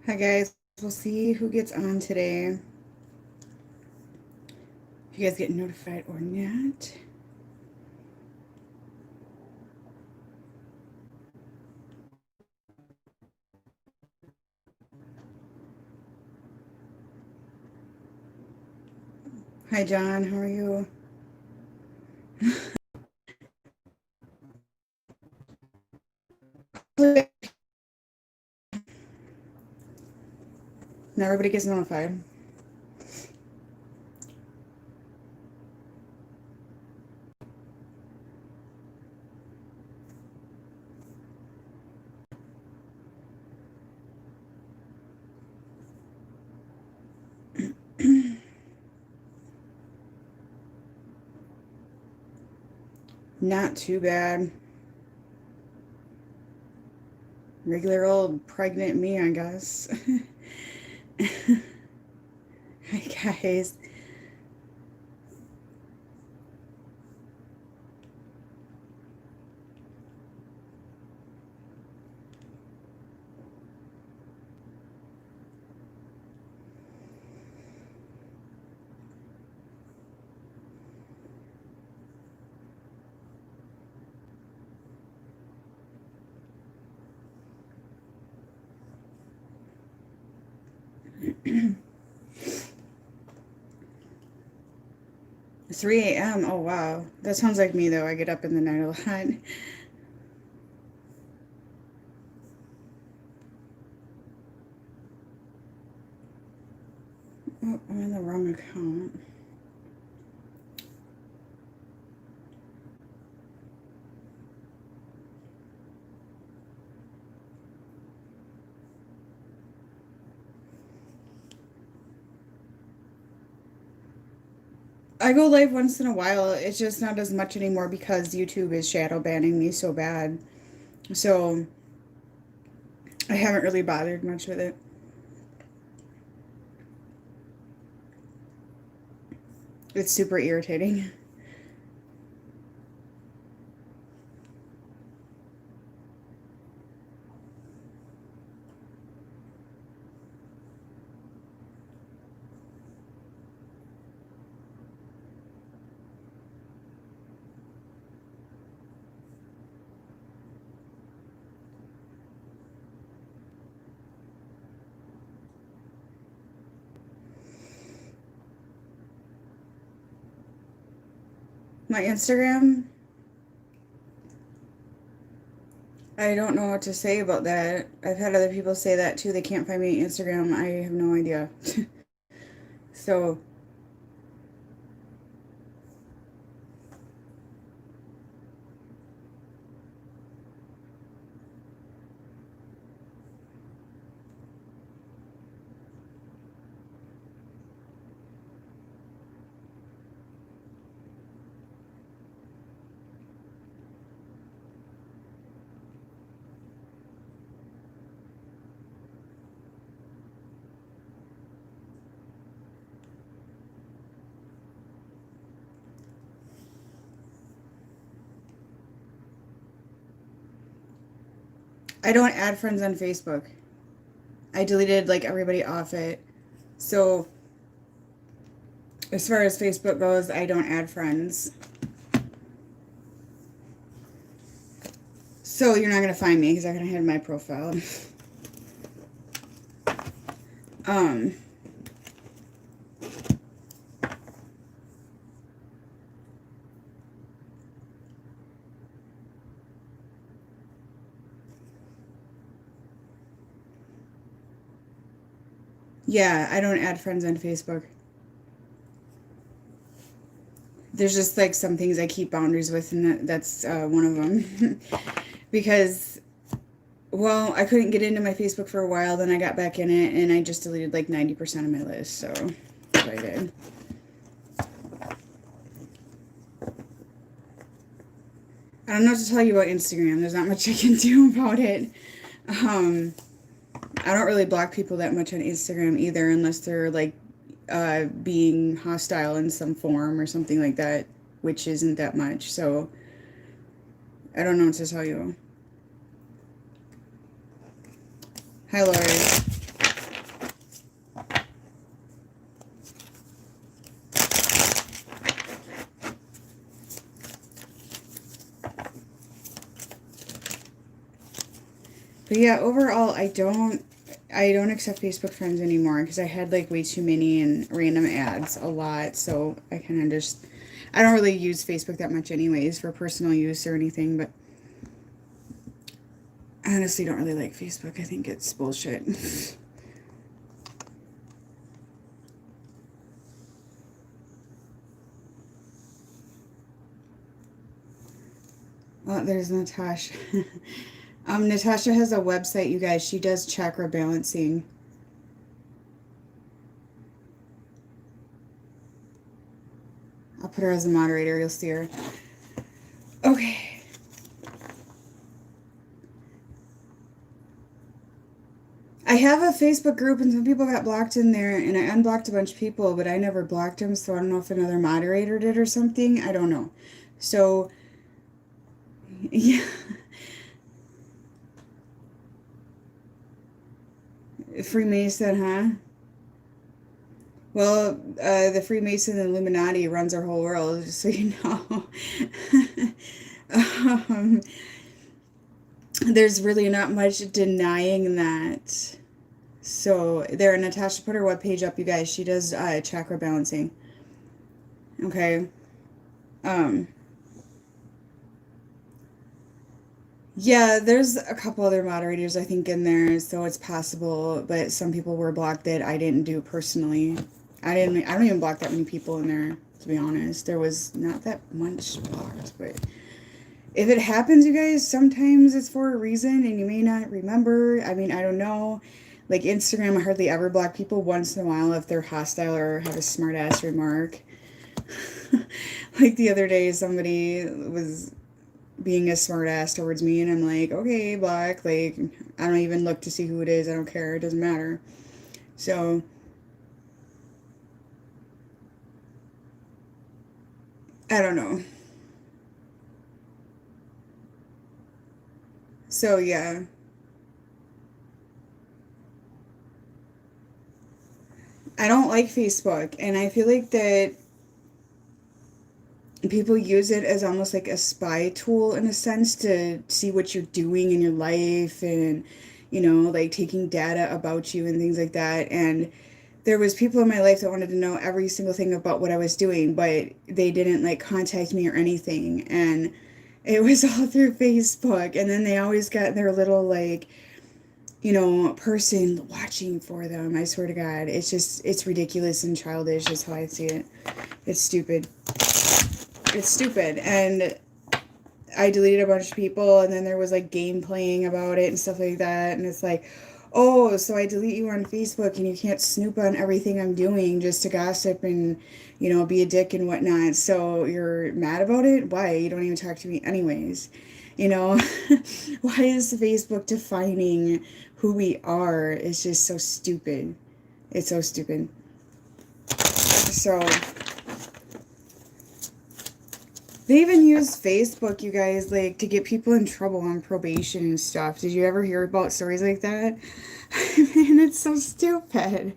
Hi guys, we'll see who gets on today. If you guys get notified or not. Hi John, how are you? Now everybody gets notified. Not too bad. Regular old pregnant me, I guess. Hi guys. Three a.m. Oh wow. That sounds like me though. I get up in the night a lot. Oh, I'm in the wrong account. I go live once in a while. It's just not as much anymore because YouTube is shadow banning me so bad. So I haven't really bothered much with it. It's super irritating. My Instagram, I don't know what to say about that. I've had other people say that too. They can't find me on Instagram. I have no idea. So, I don't add friends on Facebook. I deleted like everybody off it. So, as far as Facebook goes, I don't add friends. So, you're not going to find me because I'm going to hide my profile. um, yeah, I don't add friends on Facebook. There's just like some things I keep boundaries with, and that's one of them. Because, well, I couldn't get into my Facebook for a while, then I got back in it, and I just deleted like 90% of my list, so that's what I did. I don't know what to tell you about Instagram. There's not much I can do about it. Um, I don't really block people that much on Instagram either, unless they're like being hostile in some form or something like that, which isn't that much. So I don't know what to tell you. Hi, Lori. But yeah, overall, I don't accept Facebook friends anymore because I had like way too many and random ads a lot. So I kind of just, I don't really use Facebook that much anyways for personal use or anything. But I honestly don't really like Facebook. I think it's bullshit. Oh, there's Natasha. Natasha has a website, you guys. She does chakra balancing. I'll put her as a moderator. You'll see her. Okay. I have a Facebook group, and some people got blocked in there, and I unblocked a bunch of people, but I never blocked them, so I don't know if another moderator did or something. I don't know. So, yeah. Freemason, huh? Well, the Freemason and Illuminati runs our whole world, just so you know. um, there's really not much denying that. So there, Natasha put her webpage up, you guys. She does chakra balancing. Okay. Yeah, there's a couple other moderators I think in there, so it's possible, but some people were blocked that I didn't do personally. I don't even block that many people in there, to be honest. There was not that much blocked, but if it happens, you guys, sometimes it's for a reason and you may not remember. I mean, I don't know. Like Instagram, I hardly ever block people. Once in a while if they're hostile or have a smart ass remark. Like the other day, somebody was being a smart ass towards me, and I'm like, okay, block. Like, I don't even look to see who it is. I don't care. It doesn't matter. So, I don't know. So, yeah. I don't like Facebook, and I feel like that people use it as almost like a spy tool in a sense to see what you're doing in your life and, like taking data about you and things like that. And there was people in my life that wanted to know every single thing about what I was doing, but they didn't like contact me or anything. And it was all through Facebook. And then they always got their little like, person watching for them. I swear to God, it's ridiculous and childish is how I see it. It's stupid. It's stupid. And I deleted a bunch of people, and then there was like game playing about it and stuff like that. And it's like, oh, so I delete you on Facebook and you can't snoop on everything I'm doing just to gossip and, be a dick and whatnot. So you're mad about it? Why? You don't even talk to me anyways. Why is Facebook defining who we are? It's just so stupid. It's so stupid. So they even use Facebook, you guys, like to get people in trouble on probation and stuff. Did you ever hear about stories like that? Man, it's so stupid.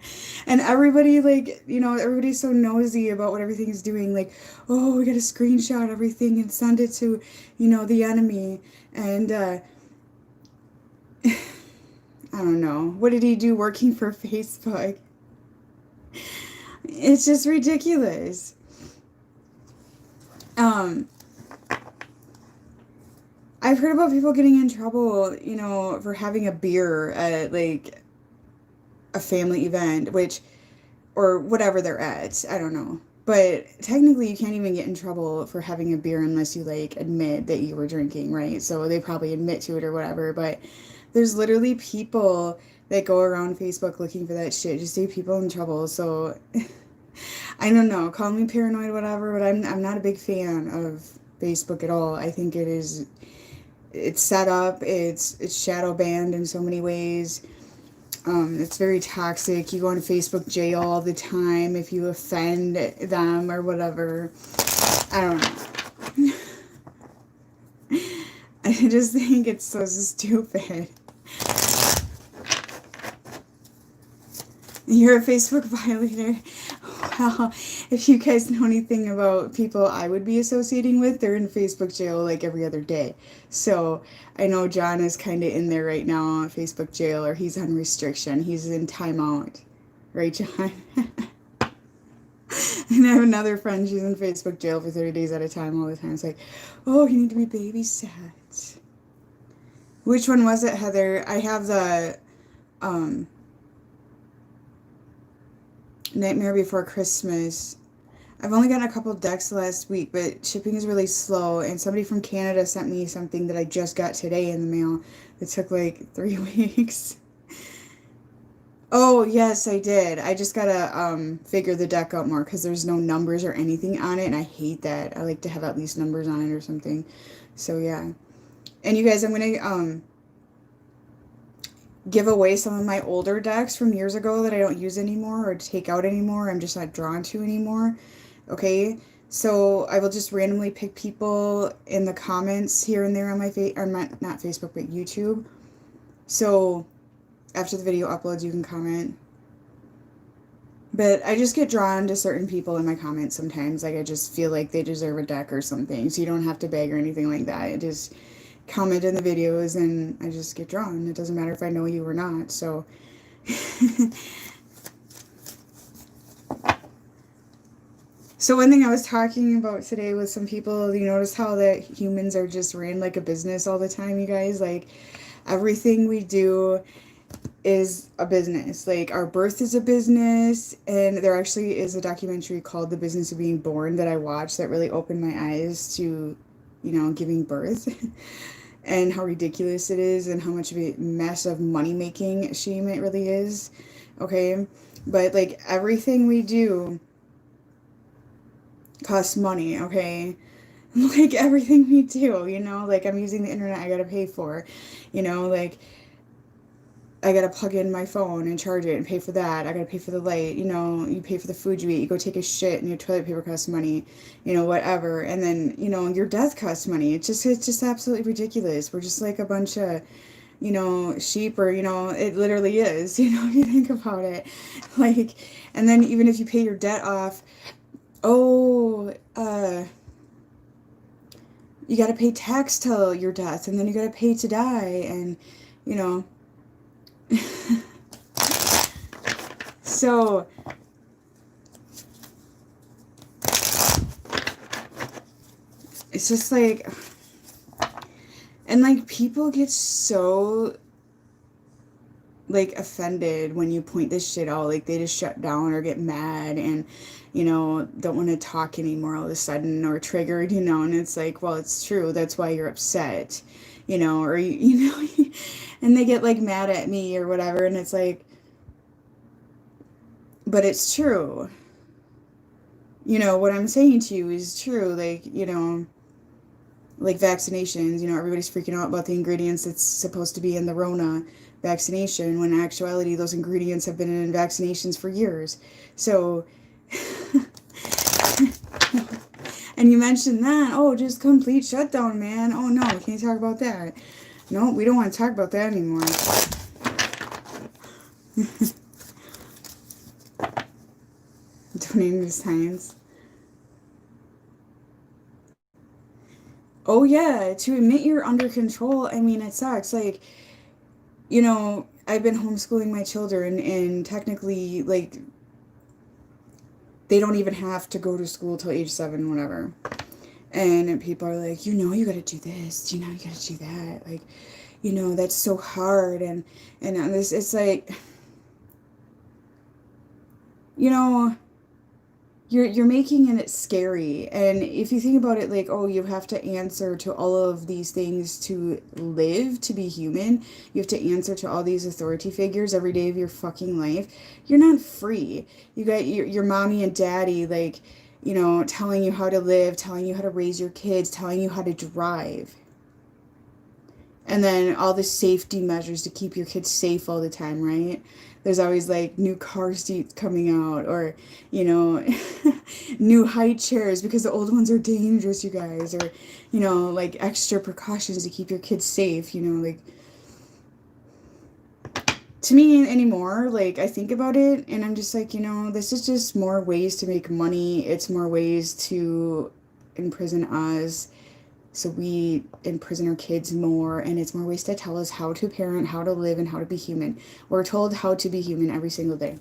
And everybody, like, everybody's so nosy about what everything's doing. Like, oh, we gotta screenshot everything and send it to, the enemy. And, I don't know. What did he do working for Facebook? It's just ridiculous. I've heard about people getting in trouble, for having a beer at like a family event, or whatever they're at. I don't know. But technically you can't even get in trouble for having a beer unless you like admit that you were drinking, right? So they probably admit to it or whatever, but there's literally people that go around Facebook looking for that shit just to get people in trouble. So I don't know, call me paranoid, whatever, but I'm not a big fan of Facebook at all. I think it's set up, it's shadow banned in so many ways. It's very toxic. You go into Facebook jail all the time if you offend them or whatever. I don't know. I just think it's so stupid. You're a Facebook violator. Well, if you guys know anything about people I would be associating with, they're in Facebook jail like every other day. So I know John is kind of in there right now, Facebook jail, or he's on restriction. He's in timeout. Right, John? And I have another friend, she's in Facebook jail for 30 days at a time all the time. It's like, oh, you need to be babysat. Which one was it, Heather? I have the um, Nightmare Before Christmas. I've only gotten a couple decks last week, but shipping is really slow. And somebody from Canada sent me something that I just got today in the mail. It took like 3 weeks. Oh, yes, I did. I just gotta figure the deck out more because there's no numbers or anything on it, and I hate that. I like to have at least numbers on it or something. So yeah. And you guys, I'm gonna give away some of my older decks from years ago that I don't use anymore or take out anymore. I'm just not drawn to anymore. Okay? So I will just randomly pick people in the comments here and there on my or not Facebook, but YouTube. So after the video uploads, you can comment. But I just get drawn to certain people in my comments sometimes. Like, I just feel like they deserve a deck or something. So you don't have to beg or anything like that. I just comment in the videos and I just get drawn. It doesn't matter if I know you or not. So so one thing I was talking about today with some people, you notice how that humans are just ran like a business all the time, you guys? Like, everything we do is a business. Like, our birth is a business, and there actually is a documentary called The Business of Being Born that I watched that really opened my eyes to, giving birth and how ridiculous it is and how much of a massive money-making shame it really is. Okay? But, like, everything we do costs money, okay? Like, everything we do, like, I'm using the internet, I gotta pay for, like, I gotta plug in my phone and charge it and pay for that. I gotta pay for the light, you pay for the food you eat, you go take a shit and your toilet paper costs money, whatever. And then, your death costs money. It's just absolutely ridiculous. We're just like a bunch of, sheep, or, it literally is, if you think about it. Like, and then even if you pay your debt off, you gotta pay tax till your death, and then you gotta pay to die, and, so it's just like, and like, people get so like offended when you point this shit out. Like, they just shut down or get mad and don't want to talk anymore all of a sudden, or triggered, and it's like, well, it's true, that's why you're upset, or and they get like mad at me or whatever, and it's like, but it's true. What I'm saying to you is true. Like, like vaccinations, everybody's freaking out about the ingredients that's supposed to be in the Rona vaccination, when in actuality those ingredients have been in vaccinations for years. So and you mentioned that, oh, just complete shutdown, man. Oh no, we can't talk about that. No, we don't want to talk about that anymore. Donating to science. Oh yeah, to admit you're under control, I mean, it sucks. Like, I've been homeschooling my children, and technically, like, they don't even have to go to school till age 7, whatever. And people are like, you gotta do this, you gotta do that. Like, that's so hard. And this, it's like, you're making it scary. And if you think about it, like, oh, you have to answer to all of these things to live, to be human. You have to answer to all these authority figures every day of your fucking life. You're not free. You got your mommy and daddy, like, telling you how to live, telling you how to raise your kids, telling you how to drive. And then all the safety measures to keep your kids safe all the time, right? There's always like new car seats coming out, or, new high chairs because the old ones are dangerous, you guys, or, like extra precautions to keep your kids safe, like, to me anymore, like I think about it and I'm just like, this is just more ways to make money. It's more ways to imprison us. So we imprison our kids more, and it's more ways to tell us how to parent, how to live, and how to be human. We're told how to be human every single day.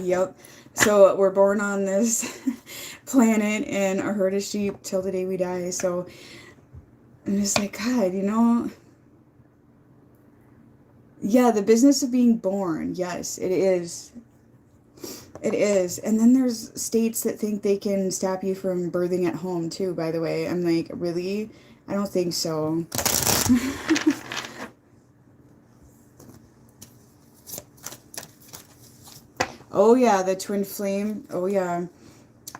Yep. So we're born on this planet and a herd of sheep till the day we die. So I'm just like, God, yeah, the business of being born. Yes, it is. It is. And then there's states that think they can stop you from birthing at home too, by the way. I'm like, really? I don't think so. Oh yeah, the twin flame. Oh yeah.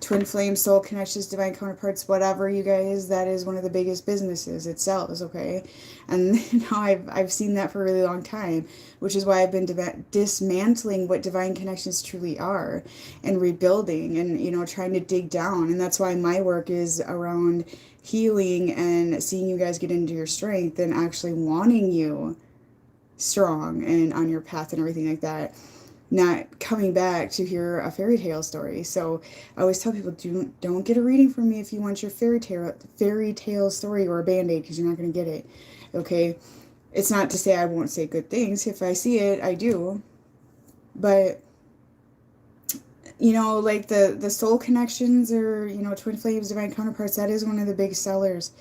Twin flame, soul connections, divine counterparts, whatever, you guys, that is one of the biggest businesses it sells, okay? And I've seen that for a really long time, which is why I've been dismantling what divine connections truly are and rebuilding and trying to dig down. And that's why my work is around healing and seeing you guys get into your strength and actually wanting you strong and on your path and everything like that, not coming back to hear a fairy tale story. So I always tell people, don't get a reading from me if you want your fairy tale story or a band-aid, because you're not going to get it. Okay, it's not to say I won't say good things. If I see it, I do. But like the soul connections, or twin flames, divine counterparts, that is one of the big sellers.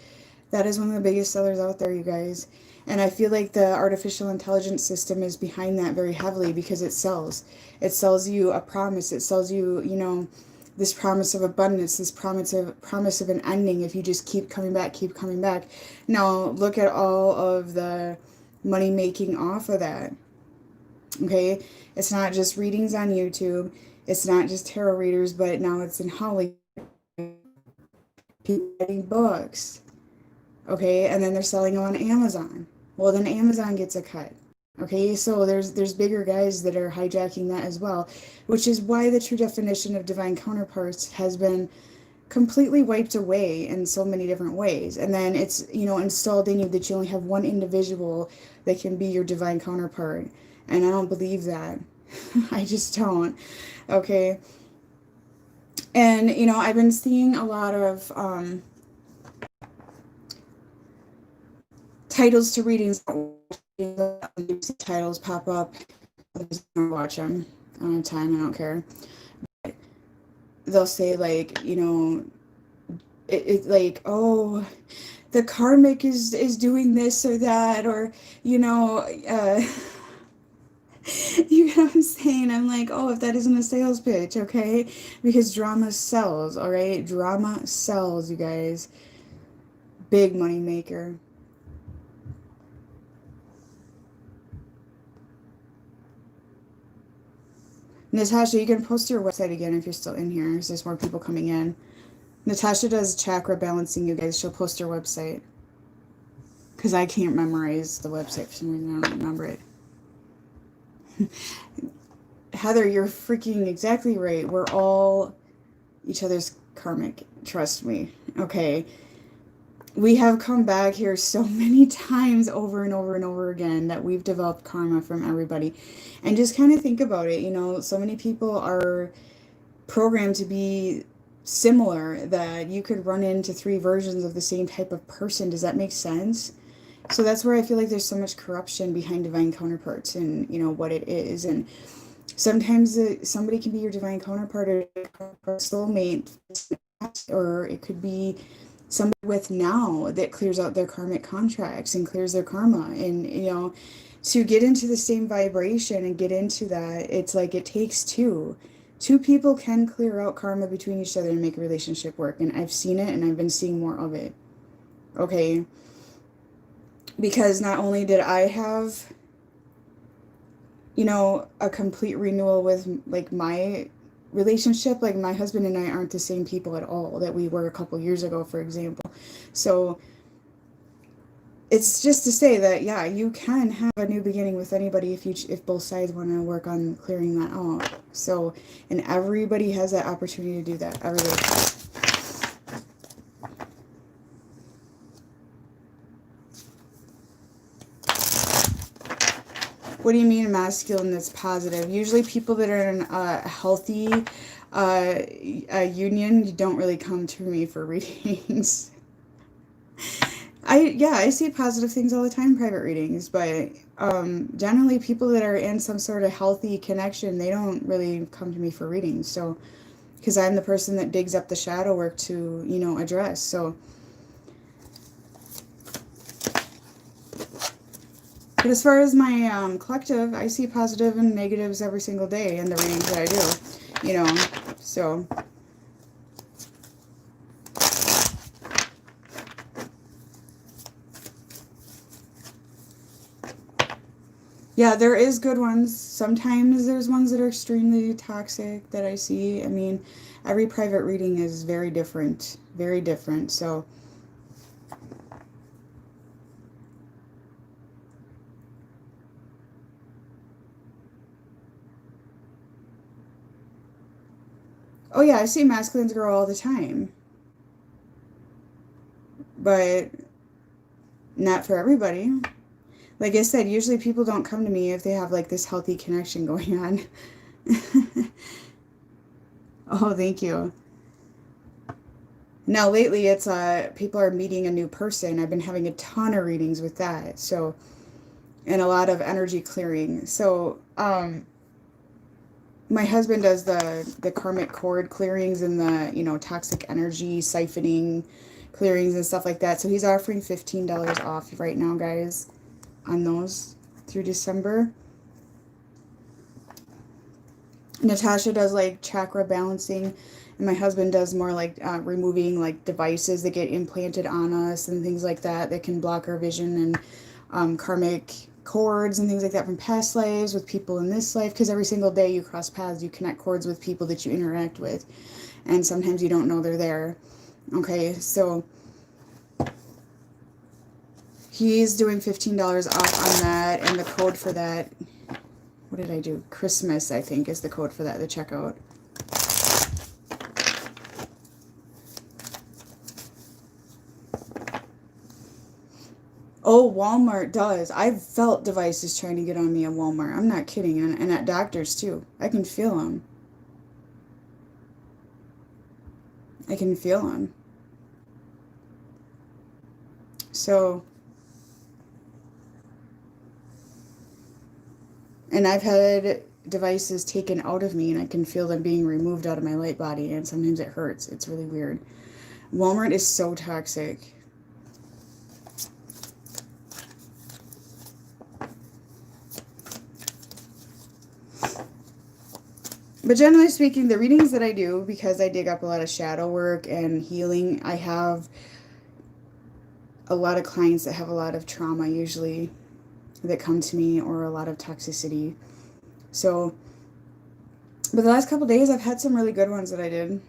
That is one of the biggest sellers out there, you guys. And I feel like the artificial intelligence system is behind that very heavily because it sells. It sells you a promise. It sells you, this promise of abundance, this promise of an ending if you just keep coming back, keep coming back. Now, look at all of the money making off of that. Okay? It's not just readings on YouTube. It's not just tarot readers, but now it's in Hollywood. People writing books. Okay, and then they're selling them on Amazon. Well, then Amazon gets a cut. Okay, so there's bigger guys that are hijacking that as well, which is why the true definition of divine counterparts has been completely wiped away in so many different ways. And then it's, installed in you that you only have one individual that can be your divine counterpart. And I don't believe that. I just don't. Okay. And, I've been seeing a lot of titles to readings. Titles pop up. I just don't watch them. I don't have time. I don't care. But they'll say like, it like, oh, the karmic is doing this or that, or you know get what I'm saying? I'm like, oh, if that isn't a sales pitch, okay? Because drama sells, all right? Drama sells, you guys. Big money maker. Natasha, you can post your website again if you're still in here. There's more people coming in. Natasha does chakra balancing, you guys. She'll post her website. Because I can't memorize the website for some reason. I don't remember it. Heather, you're freaking exactly right. We're all each other's karmic. Trust me. Okay. We have come back here so many times over and over and over again that we've developed karma from everybody. And just kind of think about it. So many people are programmed to be similar that you could run into 3 versions of the same type of person. Does that make sense? So that's where I feel like there's so much corruption behind divine counterparts and, what it is. And sometimes somebody can be your divine counterpart or soulmate, or it could be somebody with now that clears out their karmic contracts and clears their karma. And, to get into the same vibration and get into that, it's like it takes 2. 2 people can clear out karma between each other and make a relationship work. And I've seen it, and I've been seeing more of it. Okay. Because not only did I have, a complete renewal with like my relationship, like my husband and I aren't the same people at all that we were a couple years ago, for example. So it's just to say that, yeah, you can have a new beginning with anybody if both sides want to work on clearing that out. So, and everybody has that opportunity to do that. Everybody. What do you mean masculine that's positive? Usually people that are in a healthy union don't really come to me for readings. I see positive things all the time in private readings, but generally people that are in some sort of healthy connection, they don't really come to me for readings. So, because I'm the person that digs up the shadow work to, address. So, but as far as my collective, I see positive and negatives every single day in the readings that I do, so. Yeah, there is good ones. Sometimes there's ones that are extremely toxic that I see. I mean, every private reading is very different. Very different. So, oh yeah, I see masculines grow all the time. But not for everybody. Like I said, usually people don't come to me if they have like this healthy connection going on. Oh, thank you. Now lately it's people are meeting a new person. I've been having a ton of readings with that. So, and a lot of energy clearing. So, my husband does the karmic cord clearings and the, toxic energy siphoning clearings and stuff like that. So he's offering $15 off right now, guys, on those through December. Natasha does like chakra balancing, and my husband does more like removing like devices that get implanted on us and things like that that can block our vision, and karmic cords and things like that from past lives with people in this life, because every single day you cross paths, you connect cords with people that you interact with, and sometimes you don't know they're there. Okay, so he's doing $15 off on that, and the code for that, what did I do? Christmas, I think, is the code for that, the checkout. Oh, Walmart does. I've felt devices trying to get on me at Walmart. I'm not kidding. And at doctors, too. I can feel them. I can feel them. So, and I've had devices taken out of me, and I can feel them being removed out of my light body, and sometimes it hurts. It's really weird. Walmart is so toxic. But generally speaking, the readings that I do, because I dig up a lot of shadow work and healing, I have a lot of clients that have a lot of trauma usually that come to me, or a lot of toxicity. So, but the last couple days I've had some really good ones that I did.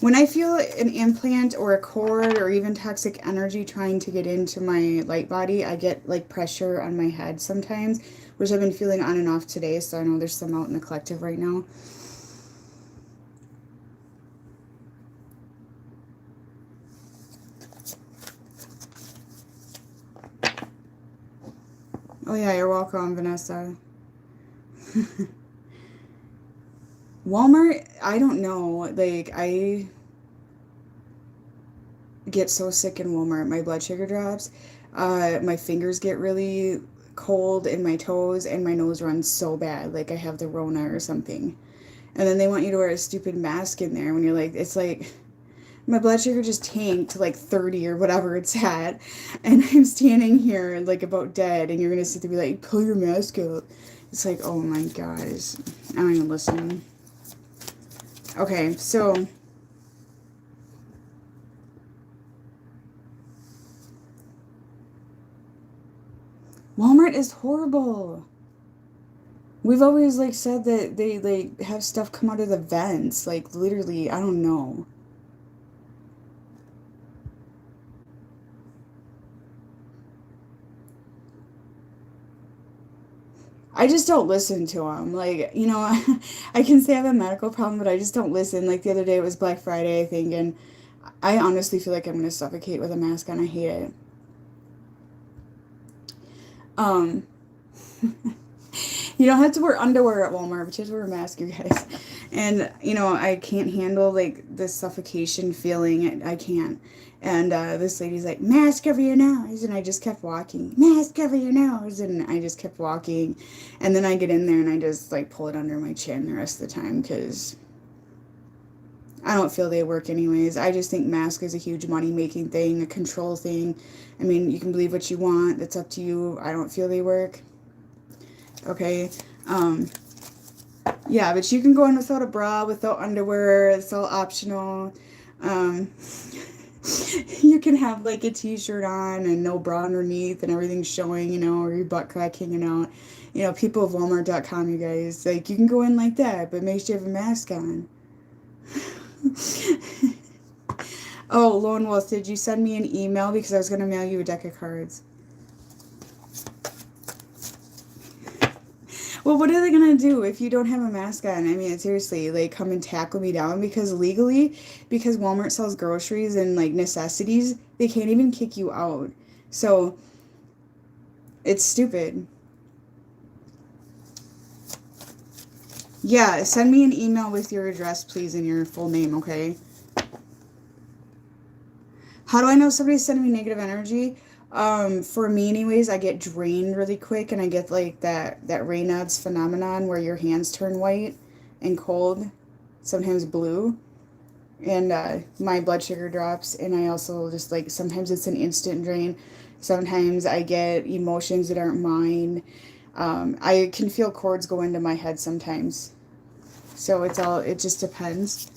When I feel an implant or a cord or even toxic energy trying to get into my light body, I get like pressure on my head sometimes, which I've been feeling on and off today, so I know there's some out in the collective right now. Oh yeah, you're welcome, Vanessa. Walmart, I don't know. Like, I get so sick in Walmart. My blood sugar drops. My fingers get really cold in my toes, and my nose runs so bad. Like, I have the Rona or something. And then they want you to wear a stupid mask in there when you're like, it's like, my blood sugar just tanked to like 30 or whatever it's at. And I'm standing here like about dead, and you're going to sit there and be like, pull your mask out. It's like, oh my gosh. I don't even listen. Okay, so Walmart is horrible. We've always like said that they like have stuff come out of the vents, like literally, I don't know. I just don't listen to them. Like, I can say I have a medical problem, but I just don't listen. Like the other day it was Black Friday, I think, and I honestly feel like I'm gonna suffocate with a mask on. I hate it. Um, you don't have to wear underwear at Walmart, but you have to wear a mask, you guys. And I can't handle like the suffocation feeling. I can't. And this lady's like, mask over your nose, and I just kept walking. Mask over your nose, and I just kept walking. And then I get in there and I just like pull it under my chin the rest of the time because I don't feel they work anyways. I just think mask is a huge money making thing, a control thing. I mean, you can believe what you want. That's up to you. I don't feel they work. Okay. Yeah, but you can go in without a bra, without underwear. It's all optional. Um, you can have like a t-shirt on and no bra underneath and everything's showing, or your butt crack hanging out. People of Walmart.com, you guys. Like, you can go in like that, but make sure you have a mask on. Oh, Lone Wolf, did you send me an email? Because I was going to mail you a deck of cards. Well, what are they going to do if you don't have a mask on? I mean, seriously, like, come and tackle me down because legally, because Walmart sells groceries and, like, necessities, they can't even kick you out. So, it's stupid. Yeah, send me an email with your address, please, and your full name, okay? How do I know somebody's sending me negative energy? For me anyways, I get drained really quick and I get like that Raynaud's phenomenon where your hands turn white and cold, sometimes blue, and my blood sugar drops, and I also just like sometimes it's an instant drain. Sometimes I get emotions that aren't mine. I can feel cords go into my head sometimes. So it just depends.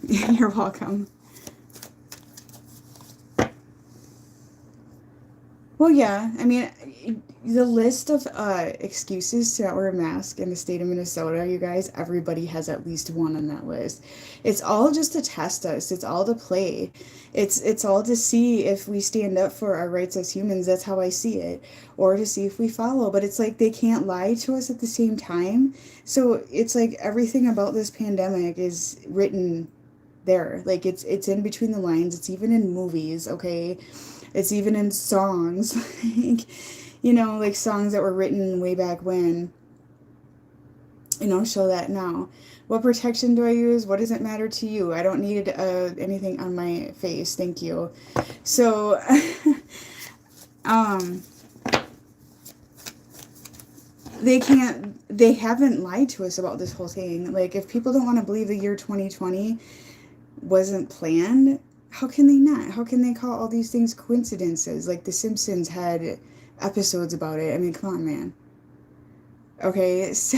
You're welcome. Well, yeah. I mean, the list of excuses to not wear a mask in the state of Minnesota, you guys, everybody has at least one on that list. It's all just to test us. It's all to play. It's all to see if we stand up for our rights as humans. That's how I see it. Or to see if we follow. But it's like they can't lie to us at the same time. So it's like everything about this pandemic is written there. Like it's in between the lines. It's even in movies, okay? It's even in songs. Like, like songs that were written way back when, show that now. What protection do I use? What does it matter to you? I don't need anything on my face. Thank you. So, um, they haven't lied to us about this whole thing. Like, if people don't want to believe the year 2020 wasn't planned, how can they not? How can they call all these things coincidences? Like The Simpsons had episodes about it. I mean, come on, man. Okay, so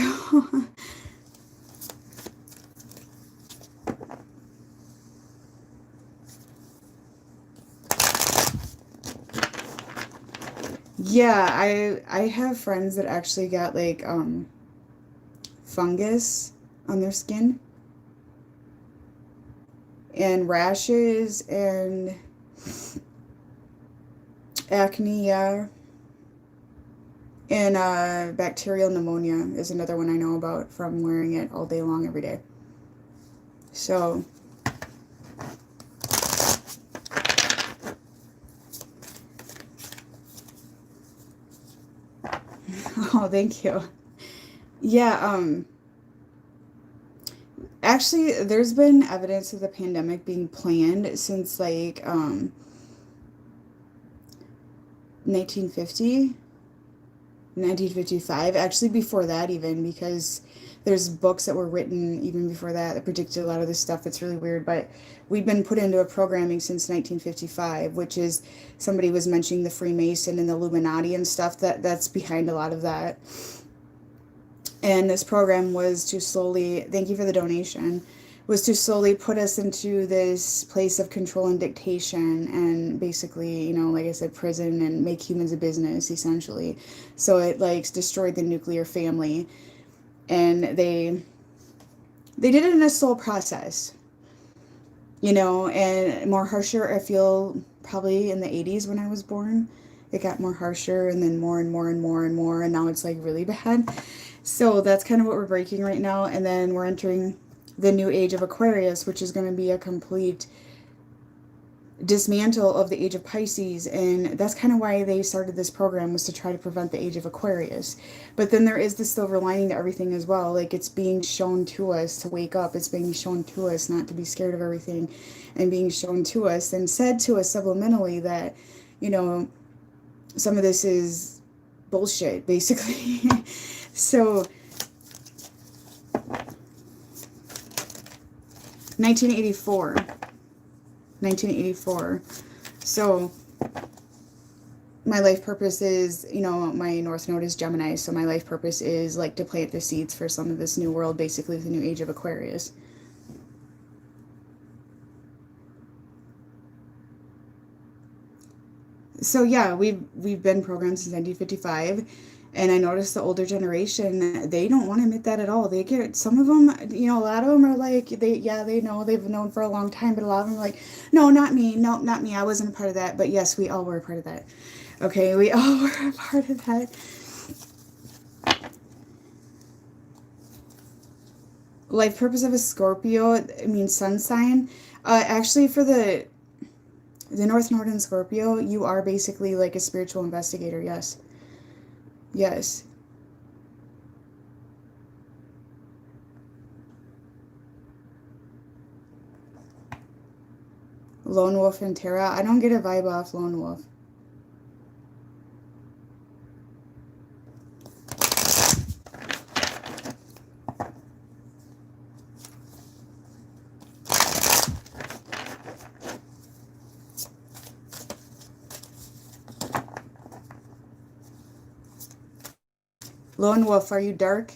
yeah, I have friends that actually got like fungus on their skin and rashes and acne, yeah. And bacterial pneumonia is another one I know about from wearing it all day long every day. So, oh, thank you. Yeah, actually, there's been evidence of the pandemic being planned since like 1950, 1955, actually before that even, because there's books that were written even before that that predicted a lot of this stuff. That's really weird, but we've been put into a programming since 1955, which is somebody was mentioning the Freemason and the Illuminati and stuff that's behind a lot of that. And this program was to slowly, thank you for the donation, was to slowly put us into this place of control and dictation and basically, like I said, prison, and make humans a business, essentially. So it like destroyed the nuclear family. And they did it in a slow process, and more harsher, I feel, probably in the 80s when I was born. It got more harsher and then more and more and more and more, and now it's like really bad. So that's kind of what we're breaking right now. And then we're entering the new age of Aquarius, which is going to be a complete dismantle of the age of Pisces. And that's kind of why they started this program, was to try to prevent the age of Aquarius. But then there is the silver lining to everything as well. Like, it's being shown to us to wake up. It's being shown to us not to be scared of everything, and being shown to us and said to us subliminally that, you know, some of this is bullshit, basically. So 1984. 1984. So my life purpose is, you know, my North Node is Gemini, so my life purpose is like to plant the seeds for some of this new world, basically the new age of Aquarius. So yeah, we've been programmed since 1955, and I noticed the older generation, they don't want to admit that at all. They get, some of them, you know, a lot of them are like, they know, they've known for a long time, but a lot of them are like, no, not me, no, not me, I wasn't a part of that. But yes, we all were a part of that. Okay, we all were a part of that. Life purpose of a Scorpio, I mean sun sign. Actually, for the North Node in Scorpio, you are basically like a spiritual investigator. Yes, yes. Lone Wolf and Terra. I don't get a vibe off Lone Wolf. Lone Wolf, are you dark?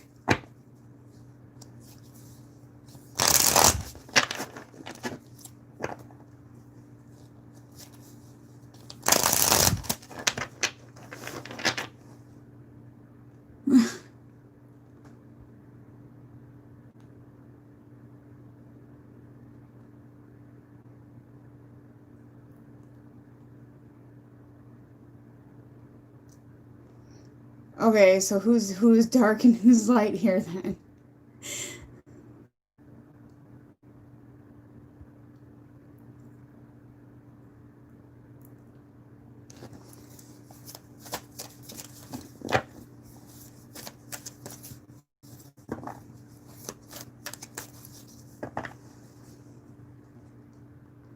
Okay, so who's dark and who's light here then?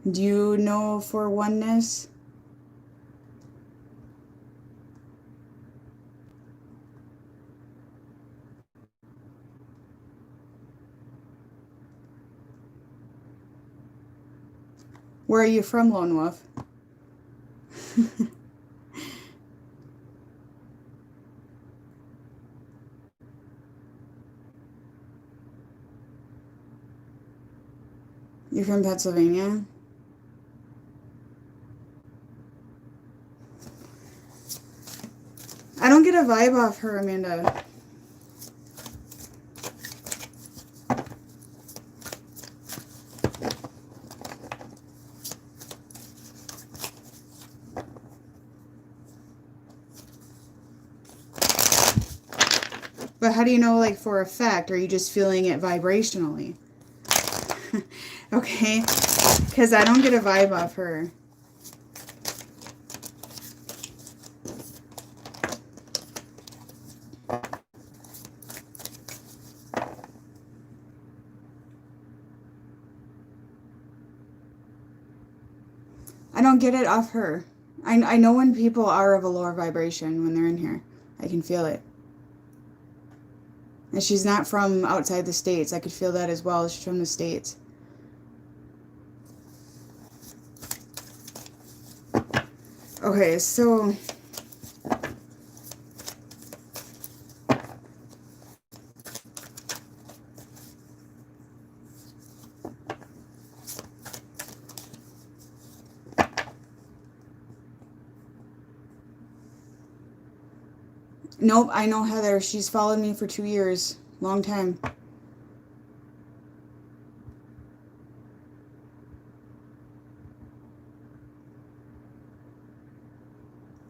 Do you know for oneness? Where are you from, Lone Wolf? You're from Pennsylvania? I don't get a vibe off her, Amanda. But how do you know, like, for a fact? Are you just feeling it vibrationally? Okay, because I don't get a vibe off her. I don't get it off her. I know when people are of a lower vibration when they're in here. I can feel it. And she's not from outside the States. I could feel that as well. She's from the States. Okay, so nope, I know Heather. She's followed me for 2 years. Long time.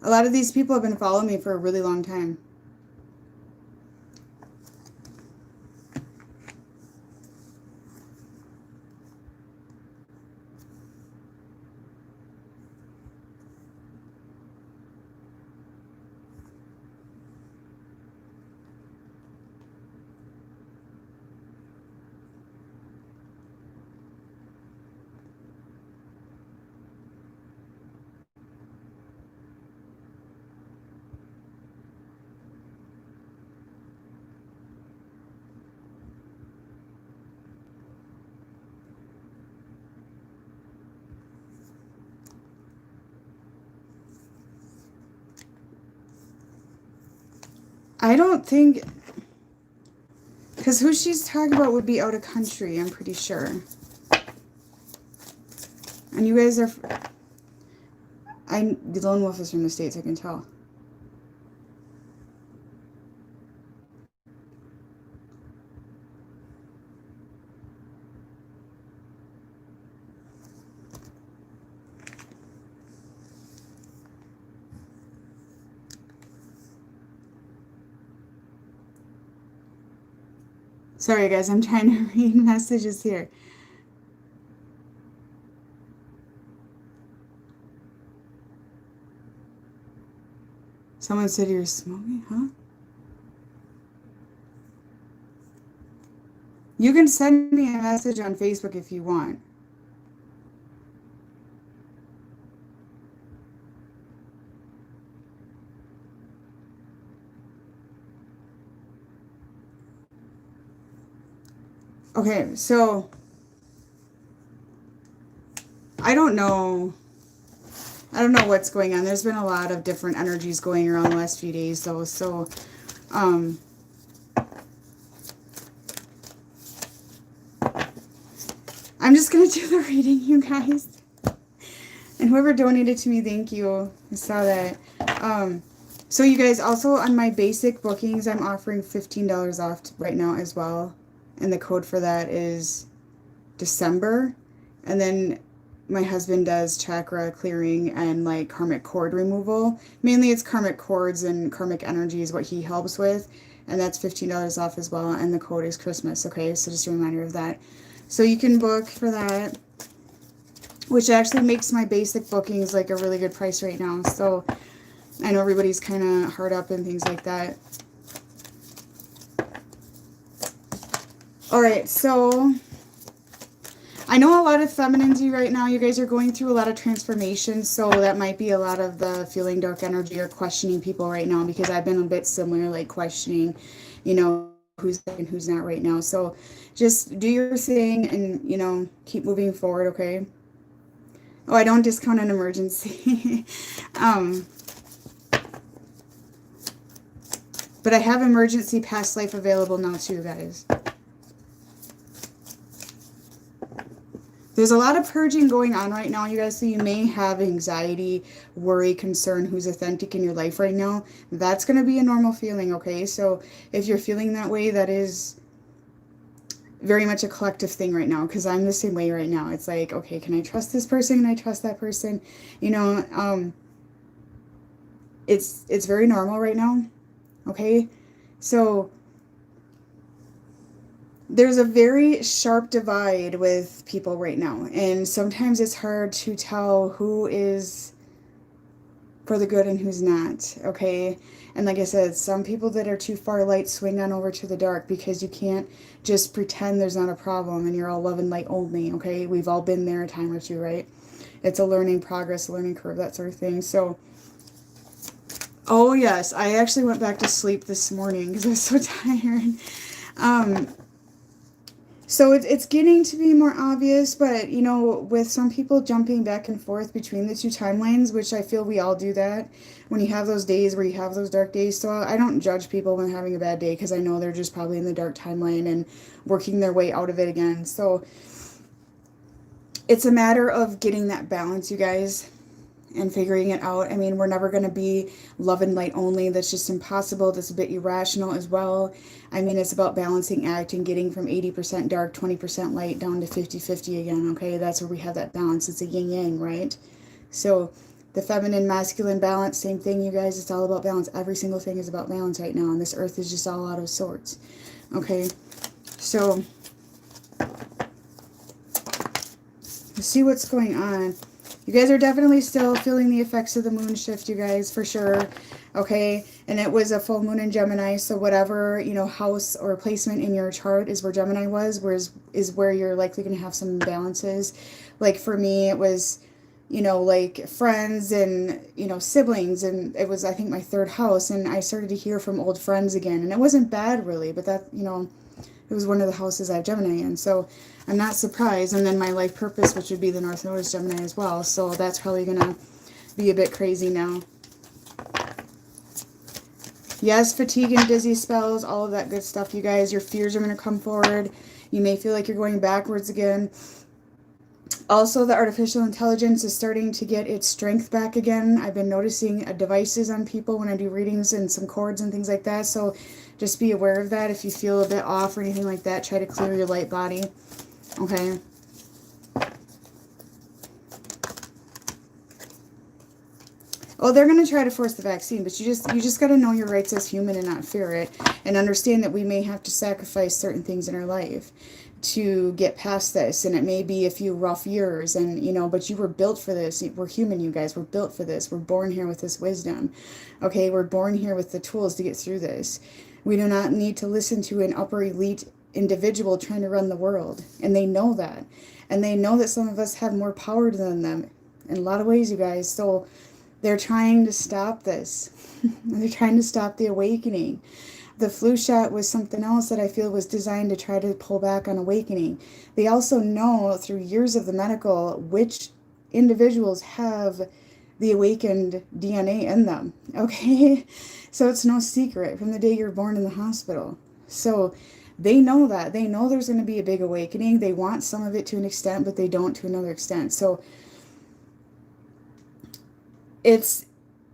A lot of these people have been following me for a really long time. I don't think, because who she's talking about would be out of country, I'm pretty sure. And you guys are, the lone wolf is from the States, I can tell. Sorry guys, I'm trying to read messages here. Someone said you're smoking, huh? You can send me a message on Facebook if you want. Okay, so I don't know what's going on. There's been a lot of different energies going around the last few days though. So I'm just gonna do the reading, you guys. And whoever donated to me, thank you. I saw that. So you guys, also on my basic bookings, I'm offering $15 off right now as well. And the code for that is December. And then my husband does chakra clearing and like karmic cord removal. Mainly it's karmic cords and karmic energy is what he helps with. And that's $15 off as well. And the code is Christmas. Okay, so just a reminder of that. So you can book for that, which actually makes my basic bookings like a really good price right now. So I know everybody's kind of hard up and things like that. All right, so I know a lot of femininity right now. You guys are going through a lot of transformation, so that might be a lot of the feeling dark energy or questioning people right now, because I've been a bit similar, like questioning, you know, who's and who's not right now. So just do your thing and, you know, keep moving forward, okay? Oh, I don't discount an emergency. But I have emergency past life available now too, guys. There's a lot of purging going on right now, you guys, so you may have anxiety, worry, concern, who's authentic in your life right now. That's going to be a normal feeling, okay? So if you're feeling that way, that is very much a collective thing right now, because I'm the same way right now. It's like, okay, can I trust this person? Can I trust that person? You know, it's very normal right now, okay? So there's a very sharp divide with people right now, and sometimes it's hard to tell who is for the good and who's not, okay? And like I said, some people that are too far light swing on over to the dark, because you can't just pretend there's not a problem and you're all love and light only, okay? We've all been there a time or two, right? It's a learning progress, learning curve, that sort of thing. So, oh yes, I actually went back to sleep this morning because I was so tired. So it's getting to be more obvious, but, you know, with some people jumping back and forth between the two timelines, which I feel we all do that when you have those days where you have those dark days. So I don't judge people when having a bad day, because I know they're just probably in the dark timeline and working their way out of it again. So it's a matter of getting that balance, you guys, and figuring it out. I mean, we're never going to be love and light only. That's just impossible. That's a bit irrational as well. I mean, it's about balancing act and getting from 80% dark, 20% light down to 50-50 again, okay? That's where we have that balance. It's a yin-yang, right? So the feminine, masculine balance, same thing, you guys. It's all about balance. Every single thing is about balance right now, and this earth is just all out of sorts, okay? So let's see what's going on. You guys are definitely still feeling the effects of the moon shift, you guys, for sure. Okay, and it was a full moon in Gemini, so whatever, you know, house or placement in your chart is where Gemini was, is where you're likely going to have some imbalances. Like for me, it was, you know, like friends and, you know, siblings, and it was, I think, my third house, and I started to hear from old friends again, and it wasn't bad really, but that, you know, it was one of the houses I have Gemini in, so I'm not surprised. And then my life purpose, which would be the North Node, is Gemini as well, so that's probably going to be a bit crazy now. Yes, fatigue and dizzy spells, all of that good stuff, you guys. Your fears are going to come forward. You may feel like you're going backwards again. Also, the artificial intelligence is starting to get its strength back again. I've been noticing devices on people when I do readings and some cords and things like that. So just be aware of that. If you feel a bit off or anything like that, try to clear your light body. Okay. Oh, they're going to try to force the vaccine, but you just got to know your rights as human and not fear it, and understand that we may have to sacrifice certain things in our life to get past this, and it may be a few rough years, and you know, but you were built for this. We're human, you guys. We're built for this. We're born here with this wisdom. Okay, we're born here with the tools to get through this. We do not need to listen to an upper elite individual trying to run the world, and they know that, and they know that some of us have more power than them in a lot of ways, you guys. So they're trying to stop this. They're trying to stop the awakening. The flu shot was something else that I feel was designed to try to pull back on awakening. They also know through years of the medical which individuals have the awakened DNA in them. Okay? So it's no secret from the day you're born in the hospital. So they know that. They know there's going to be a big awakening. They want some of it to an extent, but they don't to another extent. So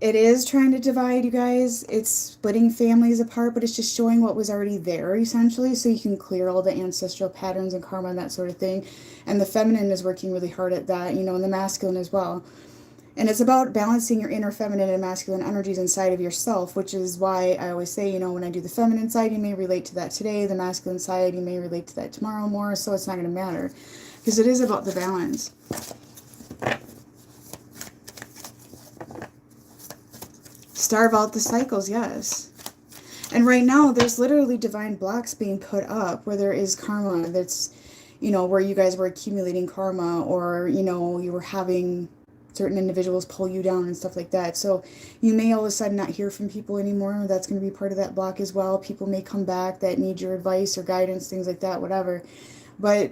it is trying to divide, you guys. It's splitting families apart, but it's just showing what was already there, essentially, so you can clear all the ancestral patterns and karma and that sort of thing. And the feminine is working really hard at that, you know, and the masculine as well. And it's about balancing your inner feminine and masculine energies inside of yourself, which is why I always say, you know, when I do the feminine side, you may relate to that today. The masculine side, you may relate to that tomorrow more, so it's not going to matter. Because it is about the balance. Starve out the cycles, yes. And right now, there's literally divine blocks being put up where there is karma that's, you know, where you guys were accumulating karma, or, you know, you were having certain individuals pull you down and stuff like that. So you may all of a sudden not hear from people anymore. That's going to be part of that block as well. People may come back that need your advice or guidance, things like that, whatever. But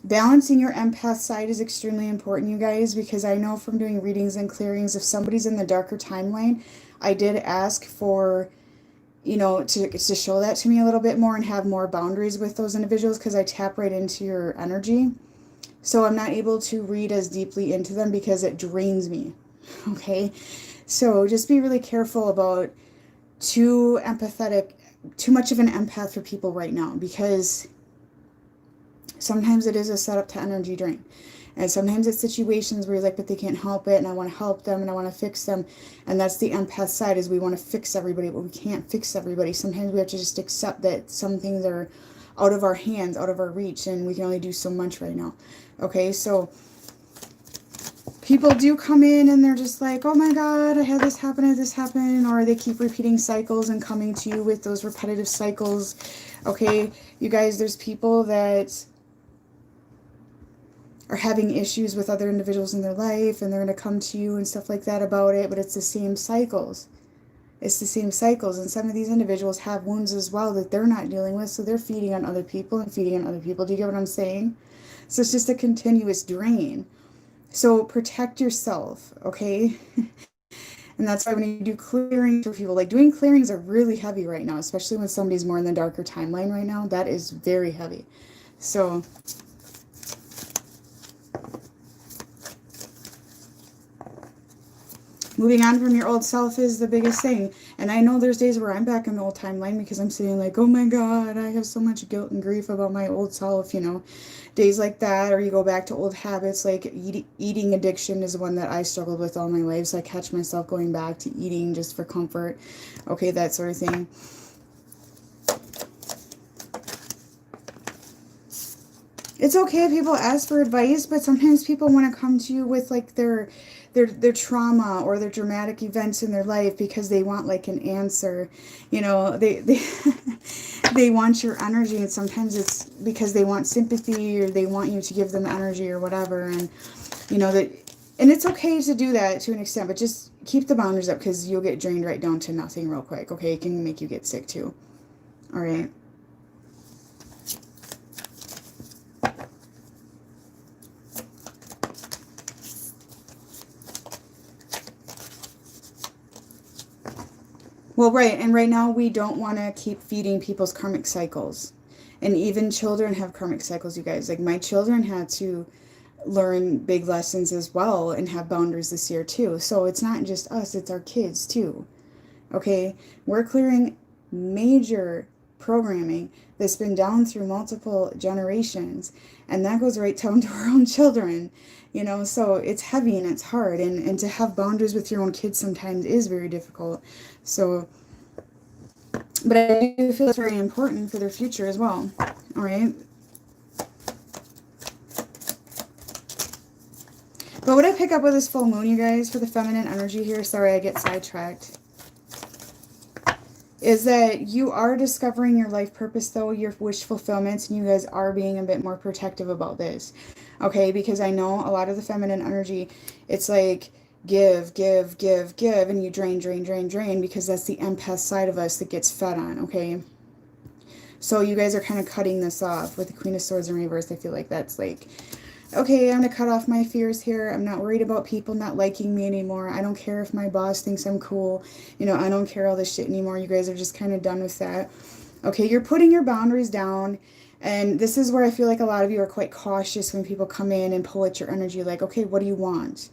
balancing your empath side is extremely important, you guys, because I know from doing readings and clearings, if somebody's in the darker timeline, I did ask for, you know, to show that to me a little bit more and have more boundaries with those individuals, because I tap right into your energy. So I'm not able to read as deeply into them because it drains me. Okay? So just be really careful about too much of an empath for people right now, because sometimes it is a setup to energy drain. And sometimes it's situations where you're like, but they can't help it, and I want to help them, and I want to fix them. And that's the empath side, is we want to fix everybody, but we can't fix everybody. Sometimes we have to just accept that some things are out of our hands, out of our reach, and we can only do so much right now. Okay, so people do come in and they're just like, oh my God, I had this happen, or they keep repeating cycles and coming to you with those repetitive cycles. Okay, you guys, there's people that are having issues with other individuals in their life, and they're going to come to you and stuff like that about it, but it's the same cycles. It's the same cycles, and some of these individuals have wounds as well that they're not dealing with, so they're feeding on other people and feeding on other people. Do you get what I'm saying? So it's just a continuous drain. So protect yourself, okay? And that's why when you do clearings for people, like doing clearings are really heavy right now, especially when somebody's more in the darker timeline right now. That is very heavy. So moving on from your old self is the biggest thing. And I know there's days where I'm back in the old timeline because I'm sitting like, oh my God, I have so much guilt and grief about my old self, you know. Days like that, or you go back to old habits, like eating addiction is one that I struggled with all my life. So I catch myself going back to eating just for comfort. Okay, that sort of thing. It's okay if people ask for advice, but sometimes people want to come to you with like their trauma or their dramatic events in their life because they want like an answer. You know, they they want your energy, and sometimes it's because they want sympathy or they want you to give them energy or whatever. And you know that, and it's okay to do that to an extent, but just keep the boundaries up, because you'll get drained right down to nothing real quick. Okay, it can make you get sick too. All right. Well, right. And right now, we don't want to keep feeding people's karmic cycles. And even children have karmic cycles, you guys. Like, my children had to learn big lessons as well and have boundaries this year, too. So it's not just us, it's our kids, too. Okay? We're clearing major programming that's been down through multiple generations. And that goes right down to our own children. You know, so it's heavy and it's hard. And to have boundaries with your own kids sometimes is very difficult. So, but I do feel it's very important for their future as well. All right. But what I pick up with this full moon, you guys, for the feminine energy here, sorry I get sidetracked, is that you are discovering your life purpose, though, your wish fulfillments, and you guys are being a bit more protective about this. Okay, because I know a lot of the feminine energy, it's like give, give, give, give, and you drain, drain, drain, drain, because that's the empath side of us that gets fed on, okay? So you guys are kind of cutting this off with the Queen of Swords in reverse. I feel like that's like, okay, I'm going to cut off my fears here. I'm not worried about people not liking me anymore. I don't care if my boss thinks I'm cool. You know, I don't care all this shit anymore. You guys are just kind of done with that. Okay, you're putting your boundaries down. And this is where I feel like a lot of you are quite cautious when people come in and pull at your energy. Like, okay, what do you want?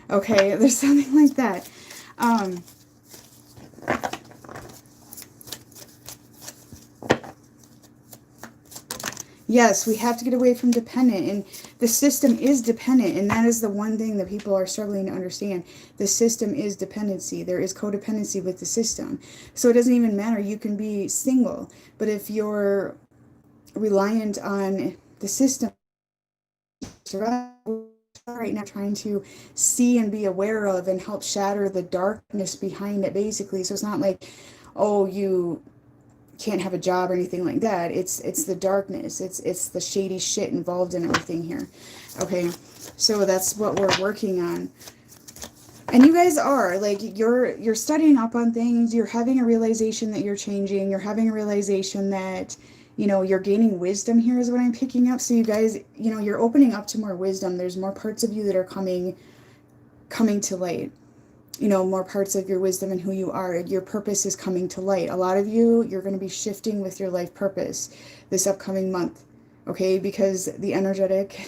Okay, there's something like that. Yes, we have to get away from dependent, and the system is dependent, and that is the one thing that people are struggling to understand. The system is dependency. There is codependency with the system. So it doesn't even matter. You can be single, but if you're reliant on the system right now, trying to see and be aware of and help shatter the darkness behind it, basically. So it's not like, oh, you can't have a job or anything like that. It's the darkness. It's the shady shit involved in everything here. Okay, so that's what we're working on. And you guys are like, you're studying up on things. You're having a realization that you're changing. You're having a realization that, you know, you're gaining wisdom here is what I'm picking up. So you guys, you know, you're opening up to more wisdom. There's more parts of you that are coming to light. You know, more parts of your wisdom and who you are. Your purpose is coming to light. A lot of you, you're going to be shifting with your life purpose this upcoming month. Okay, because the energetic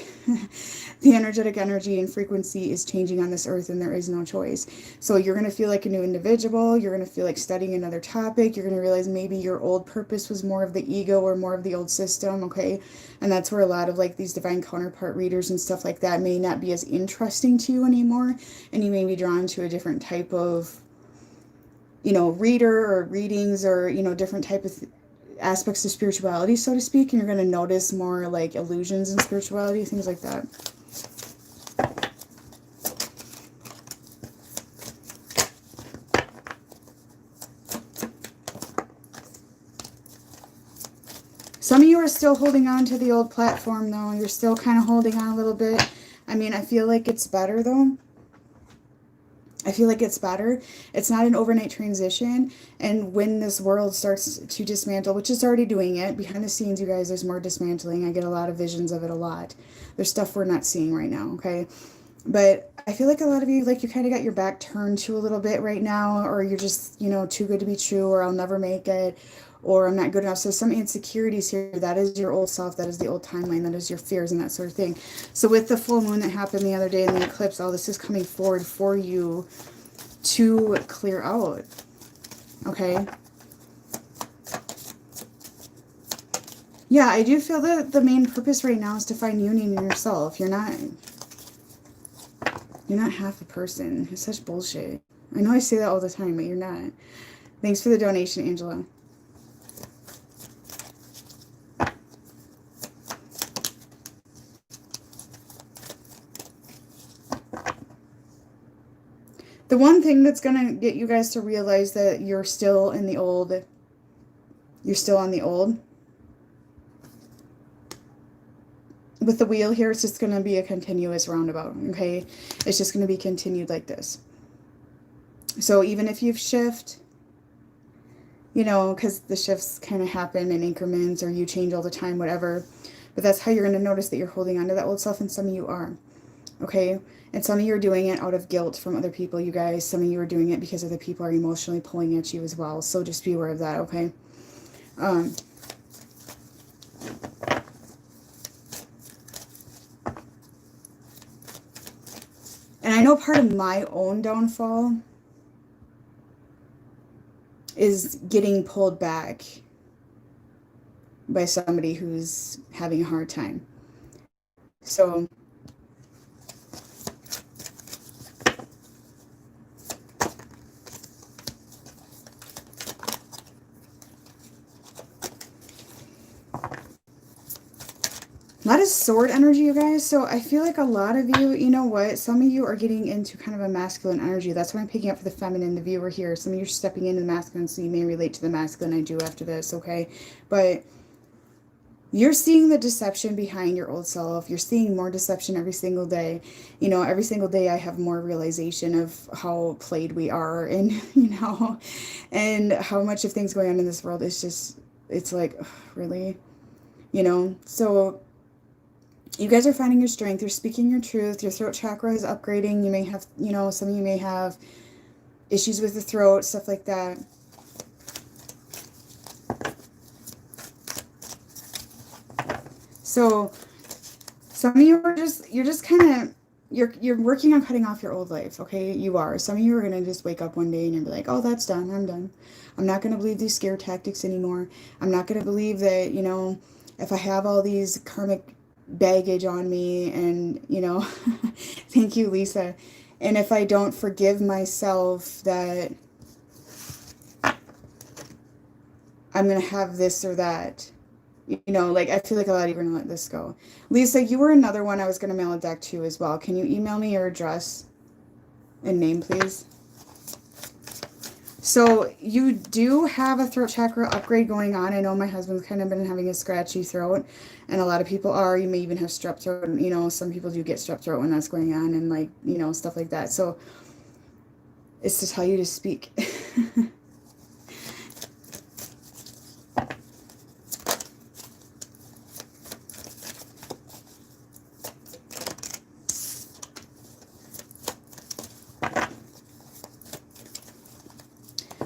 energy and frequency is changing on this earth, and there is no choice. So you're going to feel like a new individual. You're going to feel like studying another topic. You're going to realize maybe your old purpose was more of the ego or more of the old system. Okay, and that's where a lot of like these divine counterpart readers and stuff like that may not be as interesting to you anymore, and you may be drawn to a different type of, you know, reader or readings, or, you know, different type of aspects of spirituality, so to speak, and you're going to notice more like illusions in spirituality, things like that. Some of you are still holding on to the old platform, though. You're still kind of holding on a little bit. I mean, I feel like it's better, though. I feel like it's better. It's not an overnight transition. And when this world starts to dismantle, which is already doing it, behind the scenes, you guys, there's more dismantling. I get a lot of visions of it a lot. There's stuff we're not seeing right now, okay? But I feel like a lot of you, like, you kind of got your back turned to a little bit right now, or you're just, you know, too good to be true, or I'll never make it, or I'm not good enough. So some insecurities here, that is your old self, that is the old timeline, that is your fears and that sort of thing. So with the full moon that happened the other day in the eclipse, all this is coming forward for you to clear out. Okay? Yeah, I do feel that the main purpose right now is to find union in yourself. You're not half a person. It's such bullshit. I know I say that all the time, but you're not. Thanks for the donation, Angela. The one thing that's going to get you guys to realize that you're still in the old, you're still on the old. With the wheel here, it's just going to be a continuous roundabout, okay? It's just going to be continued like this. So even if you've shift, you know, because the shifts kind of happen in increments, or you change all the time, whatever. But that's how you're going to notice that you're holding on to that old self, and some of you are. Okay? And some of you are doing it out of guilt from other people, you guys. Some of you are doing it because other people are emotionally pulling at you as well. So just be aware of that, okay? And I know part of my own downfall is getting pulled back by somebody who's having a hard time. So a lot of sword energy, you guys. So I feel like a lot of you, you know what? Some of you are getting into kind of a masculine energy. That's what I'm picking up for the feminine, the viewer here. Some of you are stepping into the masculine, so you may relate to the masculine. I do after this, okay? But you're seeing the deception behind your old self. You're seeing more deception every single day. You know, every single day I have more realization of how played we are, and, you know, and how much of things going on in this world is just, it's like, ugh, really? You know? So you guys are finding your strength. You're speaking your truth. Your throat chakra is upgrading. You may have, you know, some of you may have issues with the throat, stuff like that. So some of you are just, you're just kind of, you're working on cutting off your old life, okay? You are. Some of you are going to just wake up one day and you're like, oh, that's done. I'm done. I'm not going to believe these scare tactics anymore. I'm not going to believe that, you know, if I have all these karmic baggage on me and, you know, thank you, Lisa. And if I don't forgive myself that I'm going to have this or that. You know, like, I feel like a lot of you are going to let this go. Lisa, you were another one I was going to mail a deck to as well. Can you email me your address and name, please? So you do have a throat chakra upgrade going on. I know my husband's kind of been having a scratchy throat, and a lot of people are. You may even have strep throat. You know, some people do get strep throat when that's going on, and, like, you know, stuff like that. So it's to tell you to speak.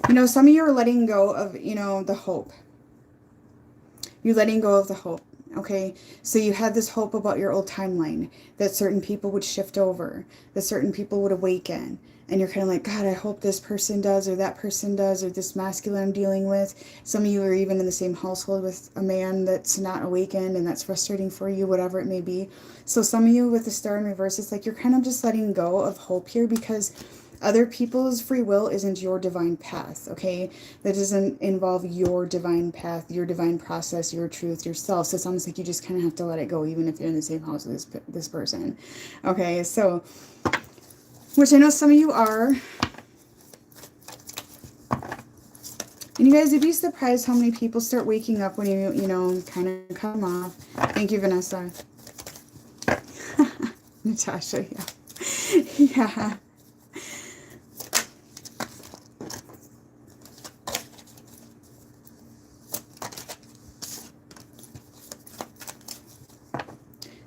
You know, some of you are letting go of, you know, the hope. You're letting go of the hope, okay? So you had this hope about your old timeline, that certain people would shift over, that certain people would awaken. And you're kind of like, God, I hope this person does, or that person does, or this masculine I'm dealing with. Some of you are even in the same household with a man that's not awakened, and that's frustrating for you, whatever it may be. So some of you with the star in reverse, it's like you're kind of just letting go of hope here, because other people's free will isn't your divine path, okay? That doesn't involve your divine path, your divine process, your truth, yourself. So it's almost like you just kind of have to let it go, even if you're in the same house with this person. Okay, so, which I know some of you are. And you guys, you'd be surprised how many people start waking up when you know, kind of cut them off. Thank you, Vanessa. Natasha, yeah. Yeah.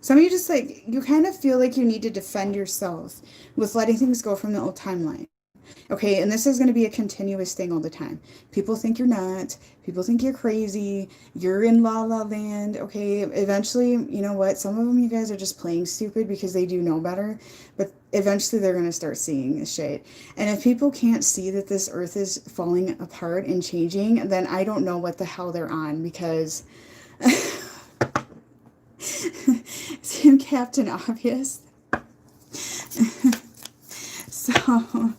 Some of you just, like, you kind of feel like you need to defend yourself with letting things go from the old timeline. Okay, and this is going to be a continuous thing all the time. People think you're nuts. People think you're crazy. You're in la la land. Okay, eventually, you know what? Some of them, you guys, are just playing stupid because they do know better. But eventually they're going to start seeing this shit. And if people can't see that this earth is falling apart and changing, then I don't know what the hell they're on, because... Seem Captain Obvious. So,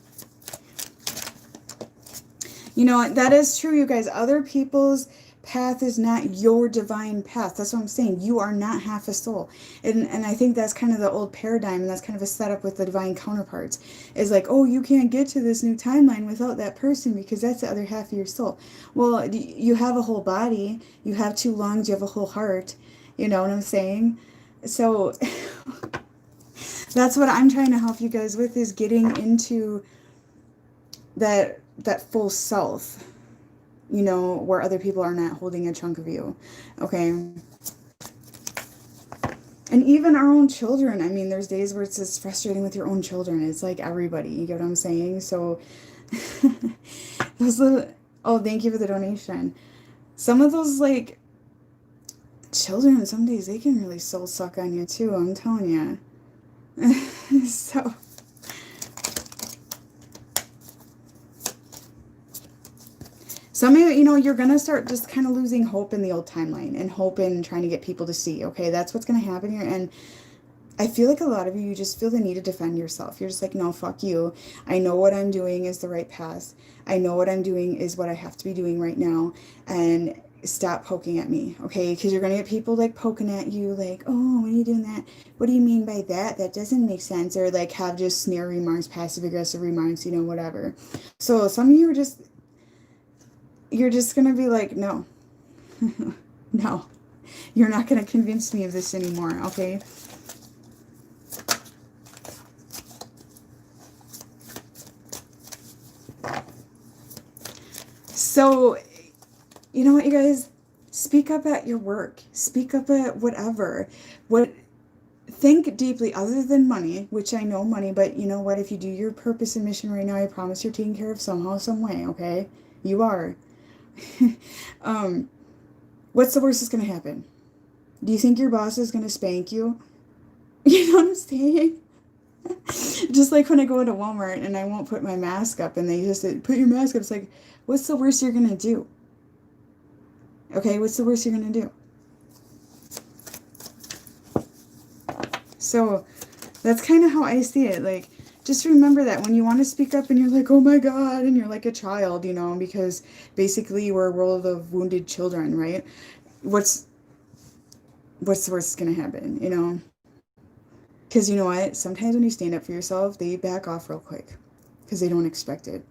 you know, that is true, you guys. Other people's path is not your divine path. That's what I'm saying. You are not half a soul. And I think that's kind of the old paradigm, and that's kind of a setup with the divine counterparts. Is like, oh, you can't get to this new timeline without that person, because that's the other half of your soul. Well, you have a whole body. You have two lungs. You have a whole heart. You know what I'm saying? So that's what I'm trying to help you guys with, is getting into that full self, you know, where other people are not holding a chunk of you. Okay. And even our own children. I mean, there's days where it's just frustrating with your own children. It's like everybody. You get what I'm saying? So, those little, oh, thank you for the donation. Some of those, like, children, some days they can really soul suck on you too. I'm telling you. So, some of you, you know, you're going to start just kind of losing hope in the old timeline and hope in trying to get people to see. Okay, that's what's going to happen here. And I feel like a lot of you, you just feel the need to defend yourself. You're just like, no, fuck you. I know what I'm doing is the right path. I know what I'm doing is what I have to be doing right now. And stop poking at me, okay? Because you're going to get people like poking at you like, oh, when are you doing that? What do you mean by that? That doesn't make sense. Or like have just snare remarks, passive aggressive remarks, you know, whatever. So some of you are just, you're just going to be like, no, no, you're not going to convince me of this anymore, okay? So, you know what, you guys? Speak up at your work. Speak up at whatever. Think deeply other than money, which I know money, but you know what? If you do your purpose and mission right now, I promise you're taken care of somehow, some way, okay? You are. What's the worst that's going to happen? Do you think your boss is going to spank you? You know what I'm saying? Just like when I go into Walmart and I won't put my mask up and they just say, put your mask up. It's like, what's the worst you're going to do? Okay, what's the worst you're going to do? So that's kind of how I see it. Like, just remember that when you want to speak up and you're like, oh my God, and you're like a child, you know, because basically we're a world of wounded children, right? What's the worst that's going to happen, you know? Because you know what? Sometimes when you stand up for yourself, they back off real quick because they don't expect it.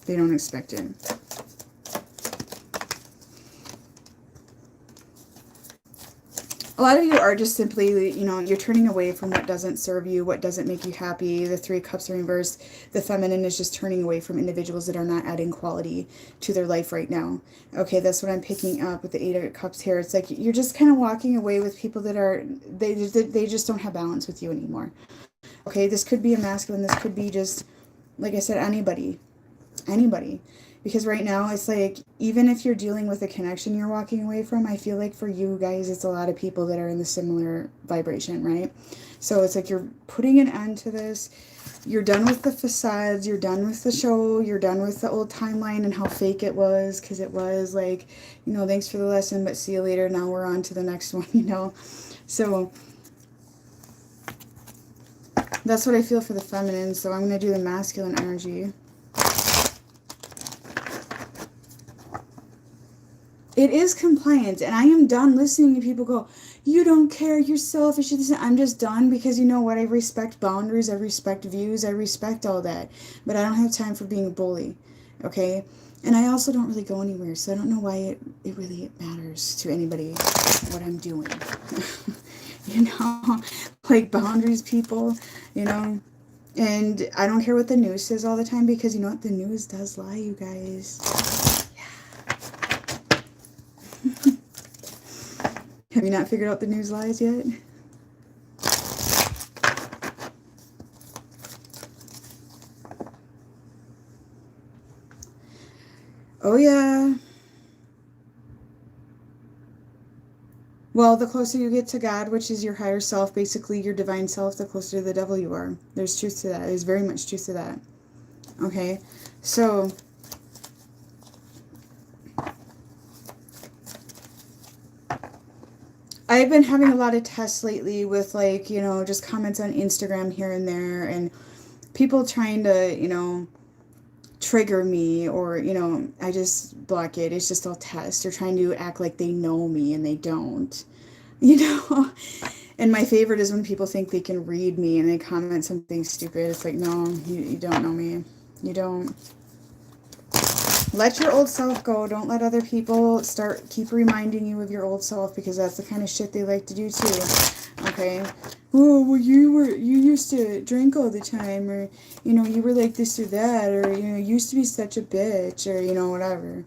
They don't expect it. A lot of you are just simply, you know, you're turning away from what doesn't serve you, what doesn't make you happy. The Three of Cups are reversed. The feminine is just turning away from individuals that are not adding quality to their life right now. Okay, that's what I'm picking up with the Eight of Cups here. It's like you're just kind of walking away with people that are, they just don't have balance with you anymore. Okay, this could be a masculine. This could be just, like I said, anybody. Anybody. Because right now, it's like, even if you're dealing with a connection you're walking away from, I feel like for you guys, it's a lot of people that are in the similar vibration, right? So it's like you're putting an end to this. You're done with the facades. You're done with the show. You're done with the old timeline and how fake it was. Because it was like, you know, thanks for the lesson, but see you later. Now we're on to the next one, you know? So that's what I feel for the feminine. So I'm going to do the masculine energy. It is compliance, and I am done listening to people go, you don't care, you're selfish. I'm just done because you know what? I respect boundaries, I respect views, I respect all that. But I don't have time for being a bully, okay? And I also don't really go anywhere, so I don't know why it really matters to anybody what I'm doing. You know, like boundaries, people, you know. And I don't care what the news says all the time because you know what? The news does lie, you guys. Have you not figured out the news lies yet? Oh, yeah. Well, the closer you get to God, which is your higher self, basically your divine self, the closer to the devil you are. There's truth to that. There's very much truth to that. Okay? So I've been having a lot of tests lately with, like, you know, just comments on Instagram here and there, and people trying to, you know, trigger me, or, you know, I just block it. It's just all tests. They're trying to act like they know me and they don't, you know. And my favorite is when people think they can read me and they comment something stupid. It's like, no, you don't know me. You don't. Let your old self go. Don't let other people keep reminding you of your old self, because that's the kind of shit they like to do too. Okay? Oh, well, you used to drink all the time, or, you know, you were like this or that, or, you know, you used to be such a bitch, or, you know, whatever.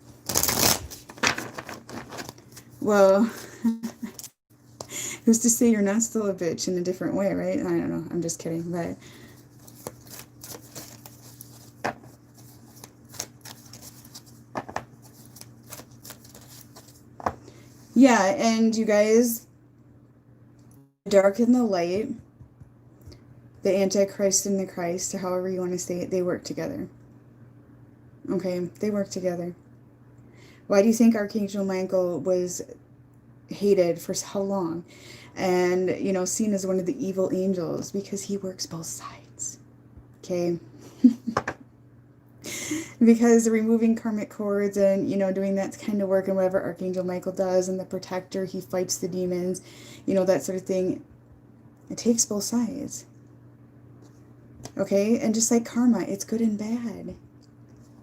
Well, Who's to say you're not still a bitch in a different way, right? I don't know. I'm just kidding. But yeah, and you guys, the dark and the light, the Antichrist and the Christ, or however you want to say it, they work together. Okay, they work together. Why do you think Archangel Michael was hated for how long? And, you know, seen as one of the evil angels, because he works both sides. Okay? Because removing karmic cords and, you know, doing that kind of work and whatever Archangel Michael does, and the protector, he fights the demons, you know, that sort of thing. It takes both sides. Okay? And just like karma, it's good and bad.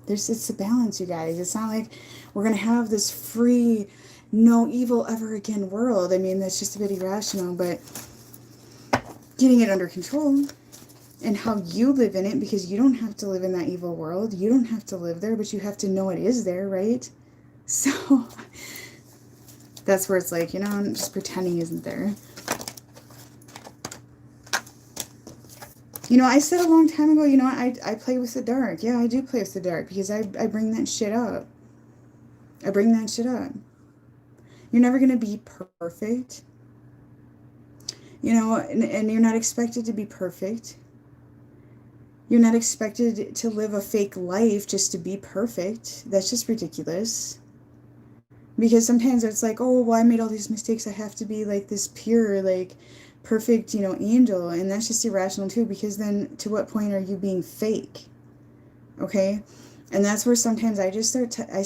It's a balance, you guys. It's not like we're going to have this free, no evil ever again world. I mean, that's just a bit irrational, but getting it under control and how you live in it, because you don't have to live in that evil world. You don't have to live there, but you have to know it is there, right? So that's where it's like, you know, I'm just pretending isn't there. You know, I said a long time ago, you know, I play with the dark. Yeah, I do play with the dark because I bring that shit up. I bring that shit up. You're never going to be perfect. You know, and you're not expected to be perfect. You're not expected to live a fake life just to be perfect. That's just ridiculous. Because sometimes it's like, oh, well, I made all these mistakes. I have to be like this pure, like perfect, you know, angel. And that's just irrational too, because then to what point are you being fake? Okay? And that's where sometimes I just start to, I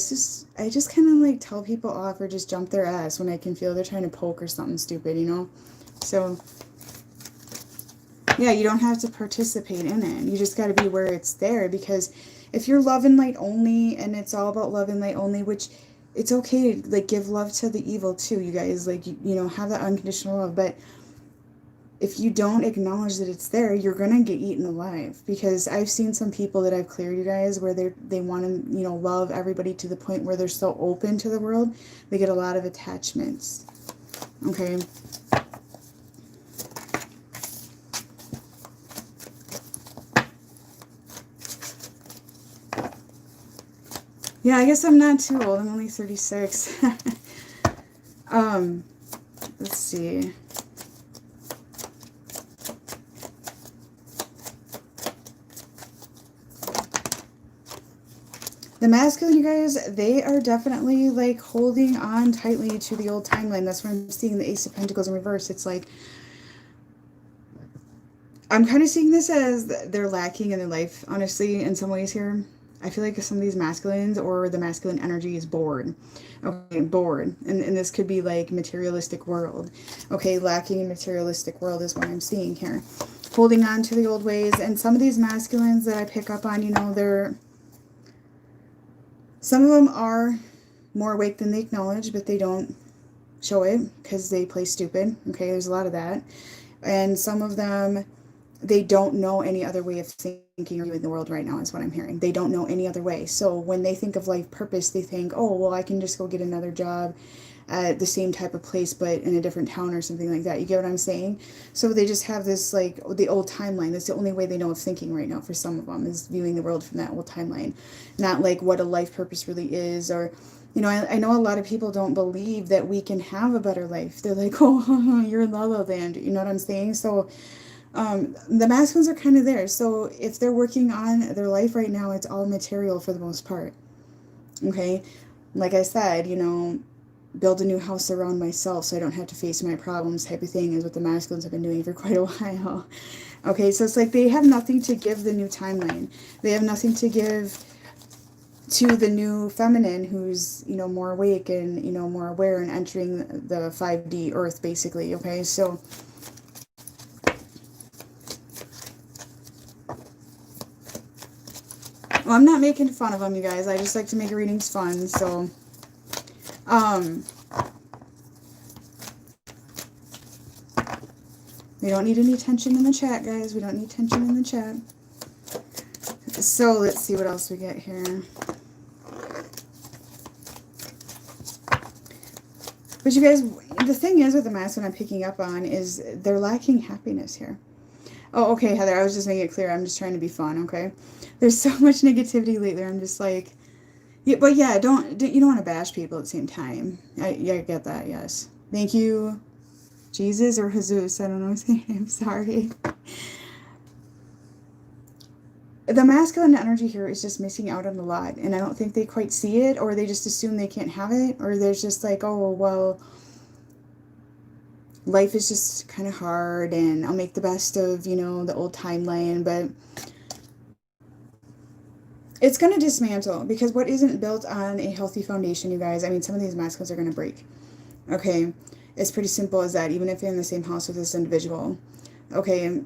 just kind of like tell people off or just jump their ass when I can feel they're trying to poke or something stupid, you know? So yeah, you don't have to participate in it. You just got to be where it's there, because if you're love and light only and it's all about love and light only, which it's okay to like give love to the evil too, you guys, like, you know, have that unconditional love. But if you don't acknowledge that it's there, you're going to get eaten alive. Because I've seen some people that I've cleared, you guys, where they want to, you know, love everybody to the point where they're so open to the world, they get a lot of attachments. Okay. Yeah, I guess I'm not too old. I'm only 36. Let's see. The masculine, you guys, they are definitely like holding on tightly to the old timeline. That's why I'm seeing the Ace of Pentacles in reverse. It's like, I'm kind of seeing this as they're lacking in their life, honestly, in some ways here. I feel like some of these masculines or the masculine energy is bored. Okay, bored. And this could be like materialistic world. Okay, lacking in materialistic world is what I'm seeing here. Holding on to the old ways. And some of these masculines that I pick up on, you know, some of them are more awake than they acknowledge, but they don't show it because they play stupid. Okay, there's a lot of that. And some of them, they don't know any other way of thinking or viewing the world right now, is what I'm hearing. They don't know any other way. So when they think of life purpose, they think, oh, well, I can just go get another job at the same type of place, but in a different town or something like that. You get what I'm saying? So they just have this, like, the old timeline. That's the only way they know of thinking right now for some of them, is viewing the world from that old timeline. Not like what a life purpose really is, or, you know, I know a lot of people don't believe that we can have a better life. They're like, oh, you're in La La Land. You know what I'm saying? So the masculines are kind of there. So if they're working on their life right now, it's all material for the most part. Okay? Like I said, you know, build a new house around myself so I don't have to face my problems type of thing is what the masculines have been doing for quite a while. Okay, so it's like they have nothing to give the new timeline. They have nothing to give to the new feminine who's, you know, more awake and, you know, more aware and entering the 5D earth, basically. Okay, so well, I'm not making fun of them, you guys. I just like to make readings fun, so we don't need any tension in the chat, guys. We don't need tension in the chat. So let's see what else we get here. But you guys, the thing is with the masculine I'm picking up on is they're lacking happiness here. Oh, okay, Heather, I was just making it clear. I'm just trying to be fun, okay? There's so much negativity lately. I'm just like, yeah, but yeah, you don't want to bash people at the same time. Yeah, I get that, yes. Thank you, Jesus or Jesus. I don't know his name. I'm sorry. The masculine energy here is just missing out on a lot, and I don't think they quite see it, or they just assume they can't have it, or there's just like, oh, well, life is just kind of hard, and I'll make the best of, the old timeline, but it's going to dismantle, because what isn't built on a healthy foundation, you guys, I mean, some of these masculines are going to break, okay? It's pretty simple as that, even if you're in the same house with this individual, okay?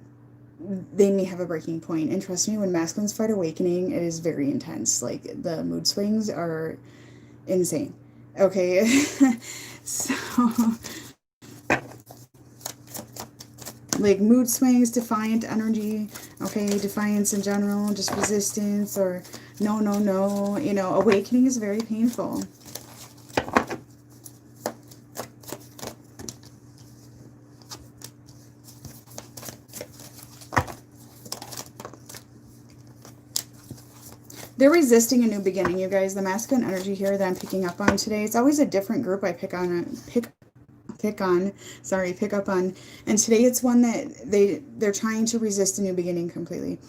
They may have a breaking point, and trust me, when masculines fight awakening, it is very intense. Like, the mood swings are insane, okay? So, like, mood swings, defiant energy, okay, defiance in general, just resistance, or no, no, no, awakening is very painful. They're resisting a new beginning, you guys. The masculine energy here that I'm picking up on today, it's always a different group I pick up on. And today it's one that they're trying to resist a new beginning completely.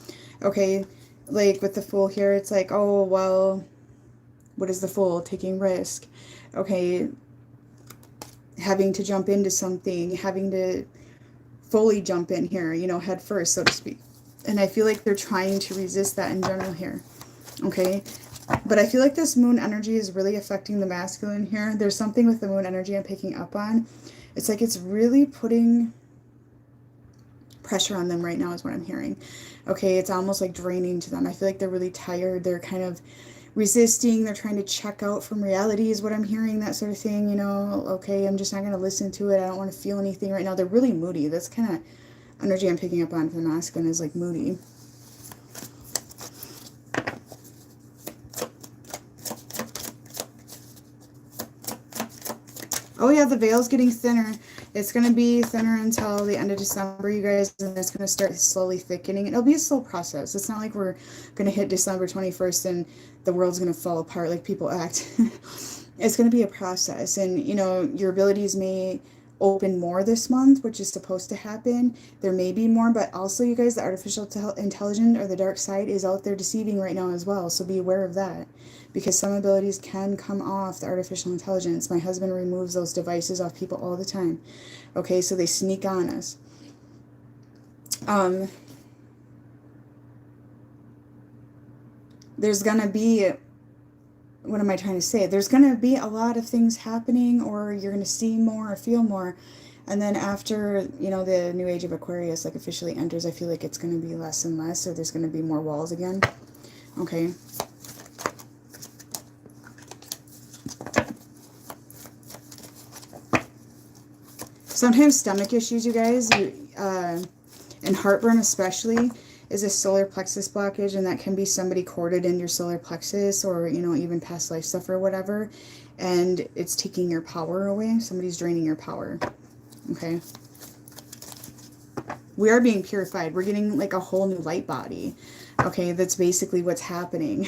Okay, like with the Fool here, it's like, oh, well, what is the Fool? Taking risk. Okay, having to jump into something, having to fully jump in here, head first, so to speak. And I feel like they're trying to resist that in general here. Okay, but I feel like this moon energy is really affecting the masculine here. There's something with the moon energy I'm picking up on. It's like it's really putting pressure on them right now is what I'm hearing. Okay, it's almost like draining to them. I feel like they're really tired. They're kind of resisting. They're trying to check out from reality is what I'm hearing, that sort of thing, Okay, I'm just not going to listen to it. I don't want to feel anything right now. They're really moody. That's kind of energy I'm picking up on for the masculine, is like moody. Oh yeah, the veil's getting thinner. It's going to be thinner until the end of December, you guys, and it's going to start slowly thickening. It'll be a slow process. It's not like we're going to hit December 21st and the world's going to fall apart like people act. It's going to be a process, and, your abilities may open more this month, which is supposed to happen. There may be more, but also, you guys, the artificial intelligence or the dark side is out there deceiving right now as well, so be aware of that. Because some abilities can come off the artificial intelligence. My husband removes those devices off people all the time. Okay, so they sneak on us. There's going to be, what am I trying to say? There's going to be a lot of things happening, or you're going to see more or feel more. And then after, the new age of Aquarius, like, officially enters, I feel like it's going to be less and less, or there's going to be more walls again. Okay. Sometimes stomach issues, you guys, and heartburn especially, is a solar plexus blockage, and that can be somebody corded in your solar plexus, or, even past life stuff or whatever, and it's taking your power away. Somebody's draining your power, okay? We are being purified. We're getting like a whole new light body, okay? That's basically what's happening,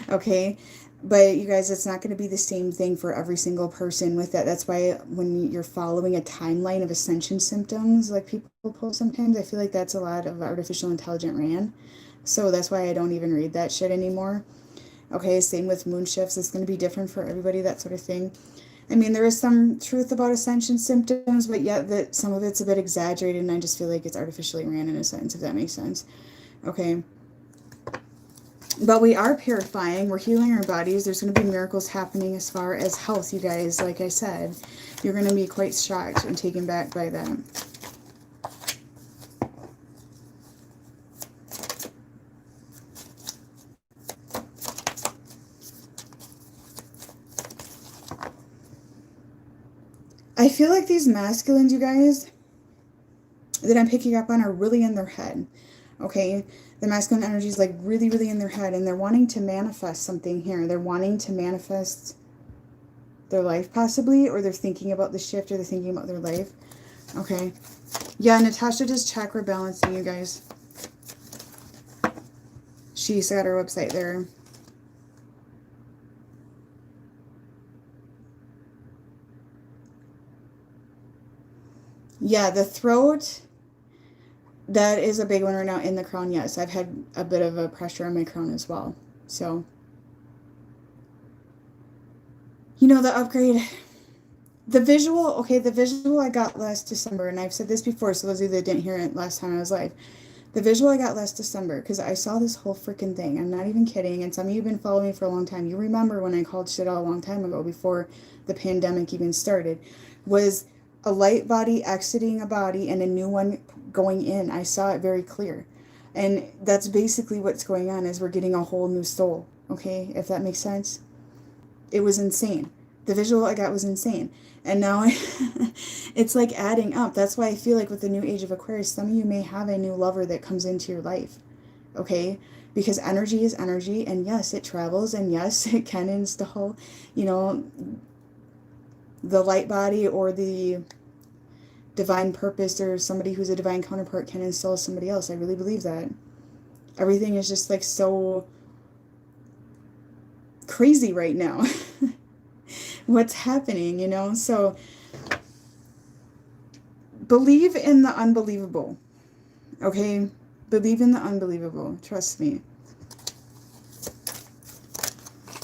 okay? But you guys, it's not going to be the same thing for every single person with that. That's why when you're following a timeline of ascension symptoms, like people pull sometimes, I feel like that's a lot of artificial intelligent ran. So that's why I don't even read that shit anymore. Okay, same with moon shifts. It's going to be different for everybody, that sort of thing. I mean, there is some truth about ascension symptoms, but yet that some of it's a bit exaggerated, and I just feel like it's artificially ran in a sense, if that makes sense. Okay. But we are purifying. We're healing our bodies. There's going to be miracles happening as far as health, you guys. Like I said, you're going to be quite shocked and taken back by that. I feel like these masculines, you guys, that I'm picking up on are really in their head. Okay? The masculine energy is like really, really in their head, and they're wanting to manifest something here. They're wanting to manifest their life possibly, or they're thinking about the shift, or they're thinking about their life. Okay. Yeah, Natasha does chakra balancing, you guys. She's got her website there. Yeah, the throat, that is a big one right now. In the crown, yes. I've had a bit of a pressure on my crown as well. So, you know, the upgrade, the visual, okay, the visual I got last December, and I've said this before, so those of you that didn't hear it last time I was live, the visual I got last December, because I saw this whole freaking thing. I'm not even kidding, and some of you have been following me for a long time. You remember when I called shit out a long time ago, before the pandemic even started, was a light body exiting a body and a new one going in. I saw it very clear. And that's basically what's going on, is we're getting a whole new soul, okay, if that makes sense. It was insane. The visual I got was insane. And now it's like adding up. That's why I feel like with the new age of Aquarius, some of you may have a new lover that comes into your life. Okay? Because energy is energy, and yes, it travels, and yes, it can install, you know, the light body or the divine purpose, or somebody who's a divine counterpart can install somebody else. I really believe that. Everything is just like so crazy right now. What's happening, you know? So believe in the unbelievable. Okay? Believe in the unbelievable. Trust me.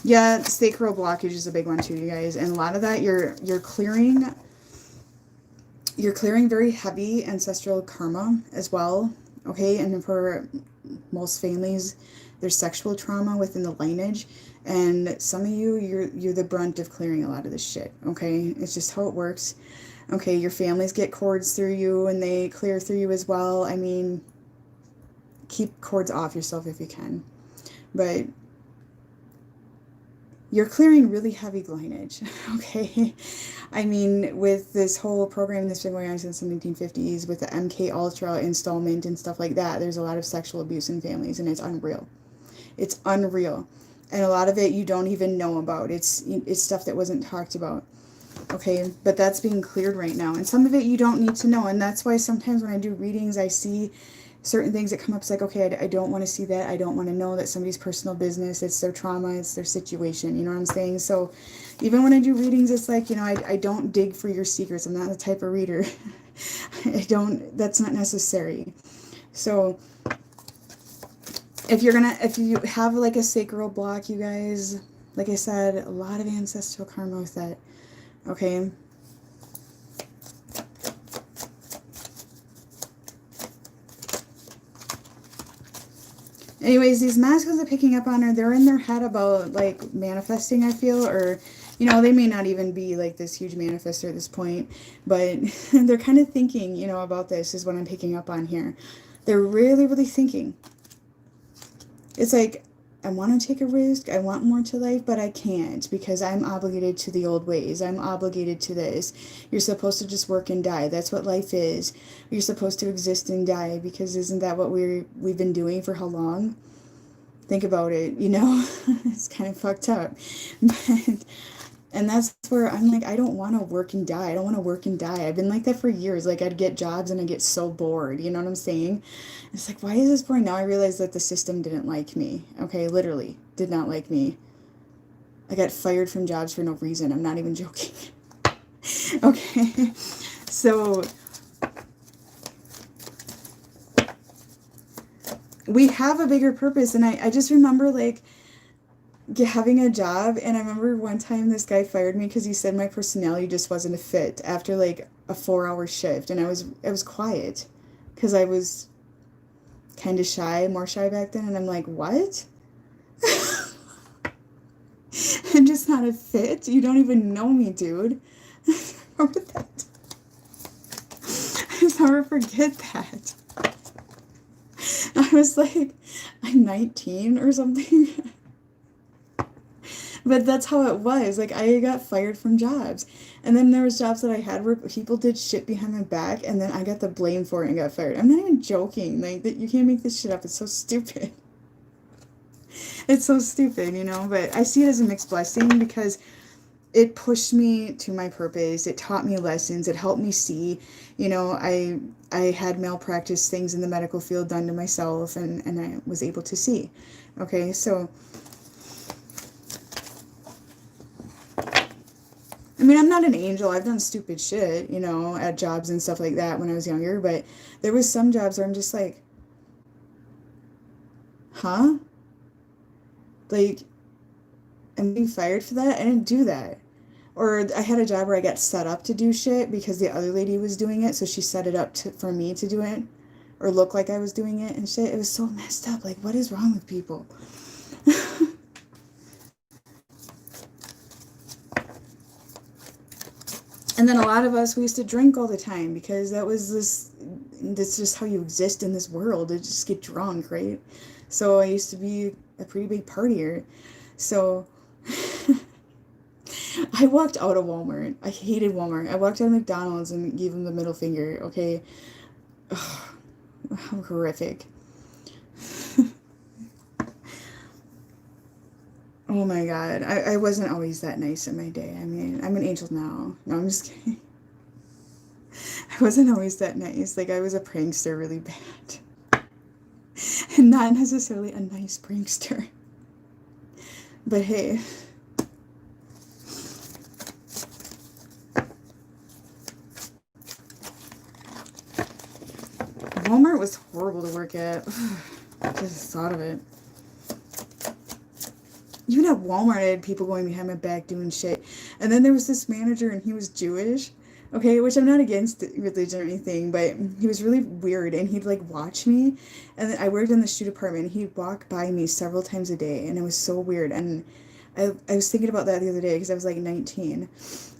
Yeah, sacral blockage is a big one too, you guys. And a lot of that you're clearing very heavy ancestral karma as well. Okay? And for most families, there's sexual trauma within the lineage. And some of you, you're the brunt of clearing a lot of this shit, okay? It's just how it works. Okay, your families get cords through you, and they clear through you as well. I mean, keep cords off yourself if you can. But you're clearing really heavy lineage, okay? I mean, with this whole program that's been going on since the 1950s, with the MK Ultra installment and stuff like that, there's a lot of sexual abuse in families, and it's unreal. It's unreal. And a lot of it you don't even know about. It's stuff that wasn't talked about. Okay, but that's being cleared right now. And some of it you don't need to know. And that's why sometimes when I do readings, I see certain things that come up. It's like, okay, I don't want to see that. I don't want to know that somebody's personal business. It's their trauma. It's their situation. You know what I'm saying? So even when I do readings, it's like, you know, I don't dig for your secrets. I'm not the type of reader. That's not necessary. So if you have like a sacral block, you guys, like I said, a lot of ancestral karma with that. Okay. Anyways, these masculines are picking up on her. They're in their head about like manifesting, I feel, or, you know, they may not even be like this huge manifester at this point, but they're kind of thinking, you know, about this is what I'm picking up on here. They're really, really thinking. It's like, I want to take a risk. I want more to life, but I can't because I'm obligated to the old ways. I'm obligated to this. You're supposed to just work and die. That's what life is. You're supposed to exist and die because isn't that what we've been doing for how long? Think about it, you know? It's kind of fucked up. And that's where I'm like, I don't want to work and die. I don't want to work and die. I've been like that for years. Like, I'd get jobs and I get so bored. You know what I'm saying? It's like, why is this boring? Now I realize that the system didn't like me. Okay, literally did not like me. I got fired from jobs for no reason. I'm not even joking. Okay, so we have a bigger purpose. And I just remember, like, having a job, and I remember one time this guy fired me because he said my personality just wasn't a fit after like a 4-hour shift, and I was quiet because I was kind of shy, more shy back then, and I'm like, what? I'm just not a fit. You don't even know me, dude. Remember that? I just never forget that. I was like, I'm 19 or something. But that's how it was. Like, I got fired from jobs. And then there was jobs that I had where people did shit behind my back, and then I got the blame for it and got fired. I'm not even joking. Like, you can't make this shit up. It's so stupid. It's so stupid, you know? But I see it as a mixed blessing because it pushed me to my purpose. It taught me lessons. It helped me see, you know, I had malpractice things in the medical field done to myself, and I was able to see. Okay, so I mean, I'm not an angel. I've done stupid shit, you know, at jobs and stuff like that when I was younger, but there was some jobs where I'm just like, huh? Like, I'm being fired for that? I didn't do that. Or I had a job where I got set up to do shit because the other lady was doing it, so she set it up for me to do it or look like I was doing it and shit. It was so messed up. Like, what is wrong with people? And then a lot of us, we used to drink all the time because that's just how you exist in this world. To just get drunk, right? So I used to be a pretty big partier. So I walked out of Walmart. I hated Walmart. I walked out of McDonald's and gave them the middle finger, okay? Ugh, how horrific. Oh my God. I wasn't always that nice in my day. I mean, I'm an angel now. No, I'm just kidding. I wasn't always that nice. Like, I was a prankster really bad. And not necessarily a nice prankster. But hey. Walmart was horrible to work at. I just thought of it. Even at Walmart, I had people going behind my back doing shit. And then there was this manager, and he was Jewish. Okay, which I'm not against religion or anything, but he was really weird, and he'd like watch me. And then I worked in the shoe department, and he'd walk by me several times a day, and it was so weird. And I was thinking about that the other day because I was like 19,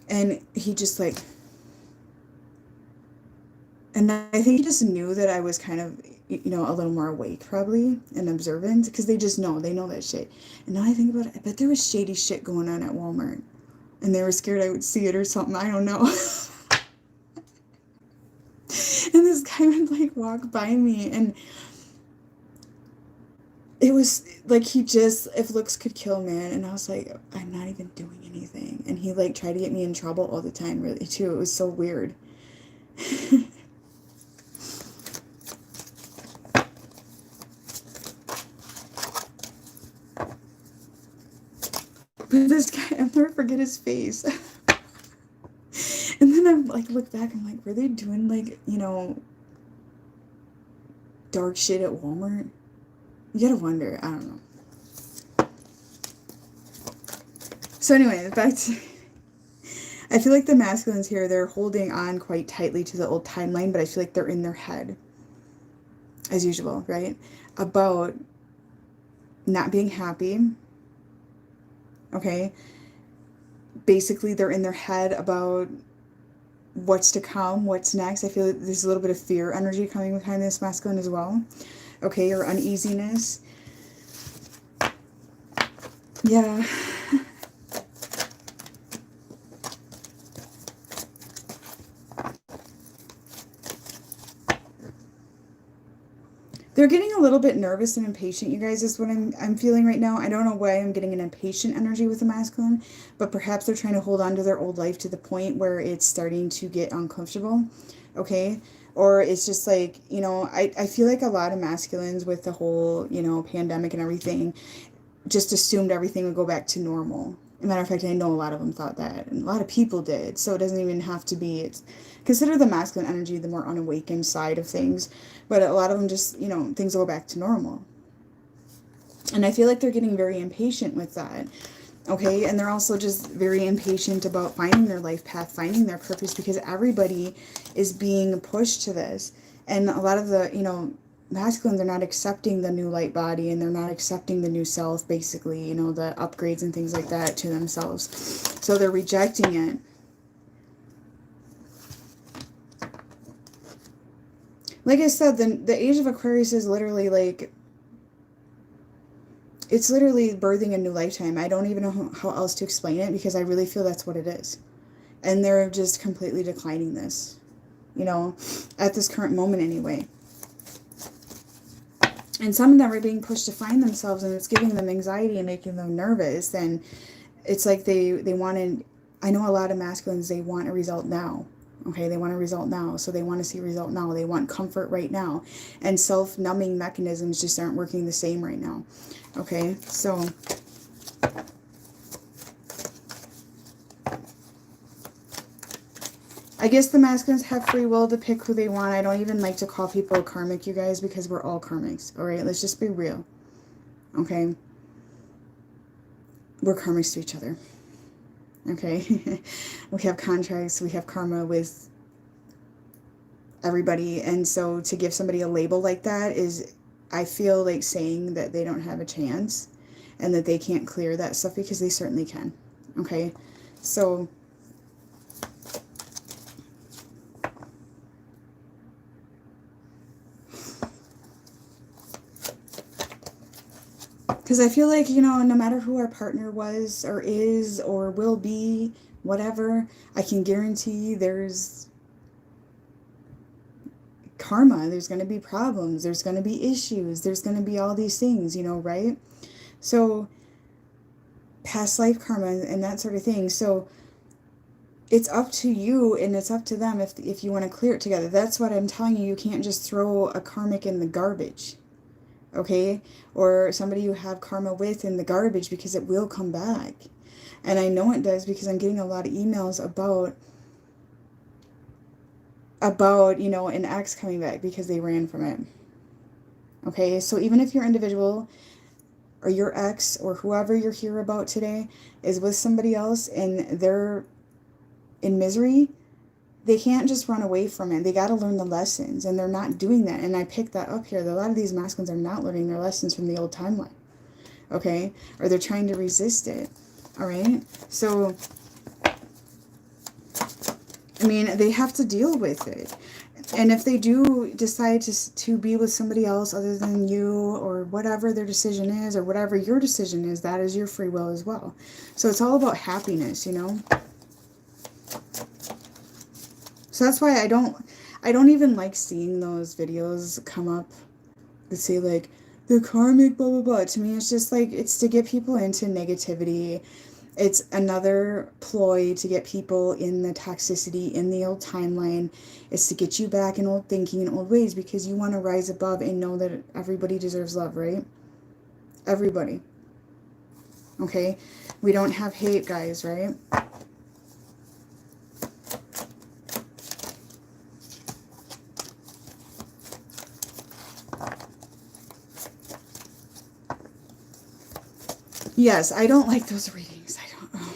and he just like, and I think he just knew that I was kind of, you know, a little more awake probably and observant because they know that shit. And now I think about it, I bet there was shady shit going on at Walmart, and they were scared I would see it or something. I don't know. And this guy would like walk by me, and it was like he just, if looks could kill, man. And I was like, I'm not even doing anything. And he like tried to get me in trouble all the time, really, too. It was so weird. But this guy, I'll never forget his face. And then I like look back, I'm like, were they doing like, you know, dark shit at Walmart? You gotta wonder. I don't know. So anyway, back to, I feel like the masculines here, they're holding on quite tightly to the old timeline, but I feel like they're in their head, as usual, right? About not being happy. Okay? Basically, they're in their head about what's to come, what's next. I feel like there's a little bit of fear energy coming behind this masculine as well. Okay, or uneasiness. Yeah. They're getting a little bit nervous and impatient, you guys, is what I'm feeling right now. I don't know why I'm getting an impatient energy with the masculine, but perhaps they're trying to hold on to their old life to the point where it's starting to get uncomfortable, okay? Or it's just like, you know, I feel like a lot of masculines with the whole, you know, pandemic and everything just assumed everything would go back to normal. As a matter of fact, I know a lot of them thought that, and a lot of people did, so it doesn't even have to be, it's, consider the masculine energy the more unawakened side of things, but a lot of them just, you know, things will go back to normal. And I feel like they're getting very impatient with that, okay? And they're also just very impatient about finding their life path, finding their purpose, because everybody is being pushed to this. And a lot of the, you know, masculine, they're not accepting the new light body, and they're not accepting the new self, basically, you know, the upgrades and things like that to themselves. So they're rejecting it. Like I said, the age of Aquarius is literally like, it's literally birthing a new lifetime. I don't even know how else to explain it, because I really feel that's what it is. And they're just completely declining this, you know, at this current moment anyway. And some of them are being pushed to find themselves, and it's giving them anxiety and making them nervous. And it's like they want to I know a lot of masculines, they want a result now. Okay, they want a result now. So they want to see a result now. They want comfort right now. And self-numbing mechanisms just aren't working the same right now. Okay, so I guess the masculines have free will to pick who they want. I don't even like to call people karmic, you guys, because we're all karmics. All right, let's just be real. Okay, we're karmics to each other. Okay, we have contracts, we have karma with everybody, and so to give somebody a label like that is, I feel like saying that they don't have a chance and that they can't clear that stuff, because they certainly can. Okay, so because I feel like, you know, no matter who our partner was or is or will be, whatever, I can guarantee there's karma, there's going to be problems, there's going to be issues, there's going to be all these things, you know, right? So past life karma and that sort of thing. So it's up to you and it's up to them if you want to clear it together. That's what I'm telling you. You can't just throw a karmic in the garbage, okay? Or somebody you have karma with in the garbage, because it will come back. And I know it does, because I'm getting a lot of emails about, you know, an ex coming back because they ran from it. Okay, so even if your individual or your ex or whoever you're here about today is with somebody else and they're in misery, they can't just run away from it. They got to learn the lessons, and they're not doing that. And I picked that up here. A lot of these masculines are not learning their lessons from the old timeline. Okay, or they're trying to resist it. All right, so I mean, they have to deal with it. And if they do decide to be with somebody else other than you, or whatever their decision is, or whatever your decision is, that is your free will as well. So it's all about happiness, you know. So that's why I don't even like seeing those videos come up that say like the karmic blah blah blah. To me, it's just like, it's to get people into negativity. It's another ploy to get people in the toxicity, in the old timeline. It's to get you back in old thinking and old ways, because you want to rise above and know that everybody deserves love, right? Everybody. Okay? We don't have hate, guys, right? Yes, I don't like those readings. I don't know.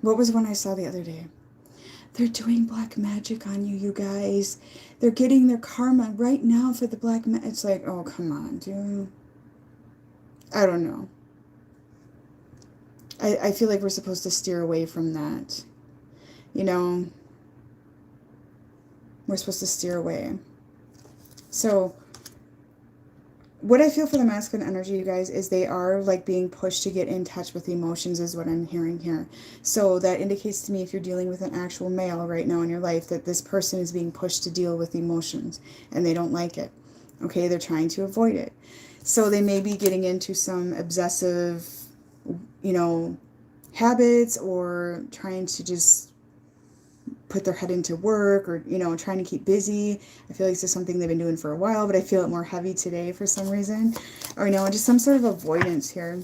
What was one I saw the other day? They're doing black magic on you, you guys. They're getting their karma right now for the black magic. It's like, oh, come on, dude. I don't know. I feel like we're supposed to steer away from that. You know, we're supposed to steer away. So what I feel for the masculine energy, you guys, is they are like being pushed to get in touch with emotions, is what I'm hearing here. So that indicates to me, if you're dealing with an actual male right now in your life, that this person is being pushed to deal with emotions and they don't like it. Okay, they're trying to avoid it. So they may be getting into some obsessive, you know, habits, or trying to just put their head into work, or, you know, trying to keep busy. I feel like this is something they've been doing for a while, but I feel it more heavy today for some reason. Or, you know, just some sort of avoidance here.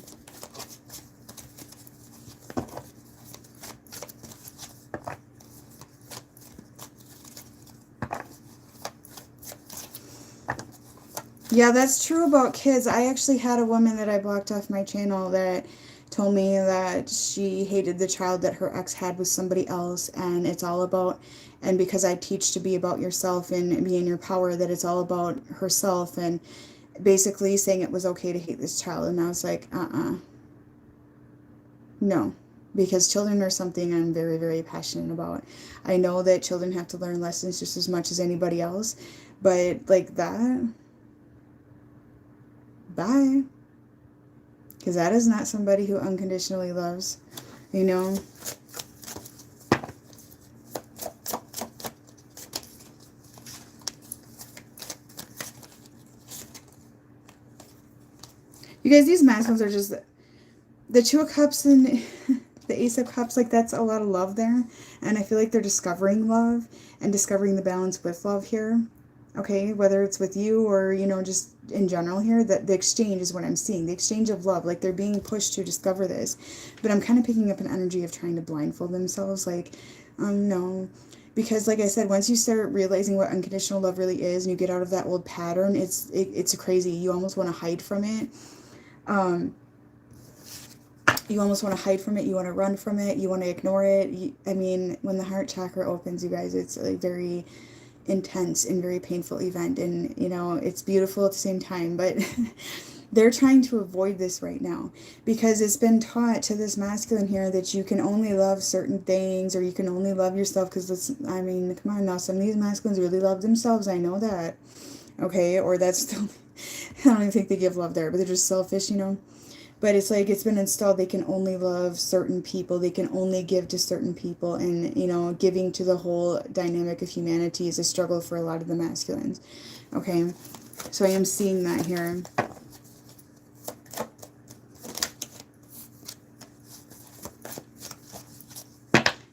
Yeah, that's true about kids. I actually had a woman that I blocked off my channel that told me that she hated the child that her ex had with somebody else, and it's all about, and because I teach to be about yourself and be in your power, that it's all about herself, and basically saying it was okay to hate this child. And I was like, no, because children are something I'm very, very passionate about. I know that children have to learn lessons just as much as anybody else, but like that, bye. Because that is not somebody who unconditionally loves, you know. You guys, these masculines are just the Two of Cups, and The Ace of Cups, like that's a lot of love there. And I feel like they're discovering love and discovering the balance with love here. Okay, whether it's with you or, you know, just in general here, that the exchange is what I'm seeing. The exchange of love, like they're being pushed to discover this. But I'm kind of picking up an energy of trying to blindfold themselves, like, no. Because like I said, once you start realizing what unconditional love really is and you get out of that old pattern, it's crazy. You almost want to hide from it. You almost want to hide from it. You want to run from it. You want to ignore it. I mean, when the heart chakra opens, you guys, it's like very intense and very painful event, and you know, it's beautiful at the same time, but they're trying to avoid this right now because it's been taught to this masculine here that you can only love certain things, or you can only love yourself, because I mean, come on now, some of these masculines really love themselves, I know that, okay, or that's still I don't even think they give love there, but they're just selfish, you know. But it's like it's been installed they can only love certain people, they can only give to certain people, and you know, giving to the whole dynamic of humanity is a struggle for a lot of the masculines. Okay, so I am seeing that here.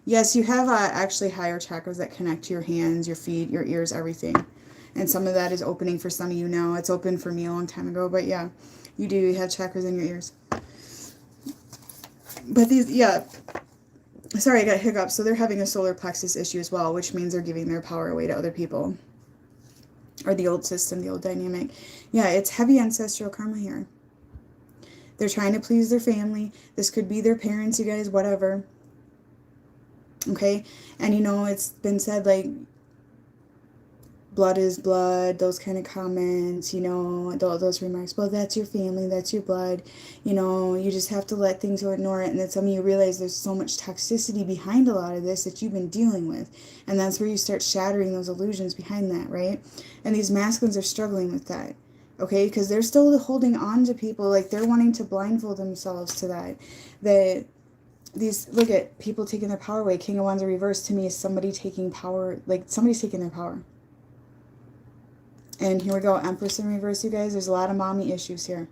Yes, you have actually higher chakras that connect to your hands, your feet, your ears, everything. And some of that is opening for some of you now. It's open for me a long time ago, but yeah, you do. You have chakras in your ears. But these, yeah, sorry, I got hiccups. So they're having a solar plexus issue as well, which means they're giving their power away to other people. Or the old system, the old dynamic. Yeah, it's heavy ancestral karma here. They're trying to please their family. This could be their parents, you guys, whatever. Okay? And you know, it's been said, like, blood is blood, those kind of comments, you know, those remarks, well, that's your family, that's your blood, you know, you just have to let things or ignore it. And then some of you realize there's so much toxicity behind a lot of this that you've been dealing with. And that's where you start shattering those illusions behind that, right? And these masculines are struggling with that, okay? Because they're still holding on to people, like they're wanting to blindfold themselves to that. That these, look at people taking their power away. King of Wands in reverse to me is somebody taking power, like somebody's taking their power. And here we go, Empress in reverse, you guys. There's a lot of mommy issues here.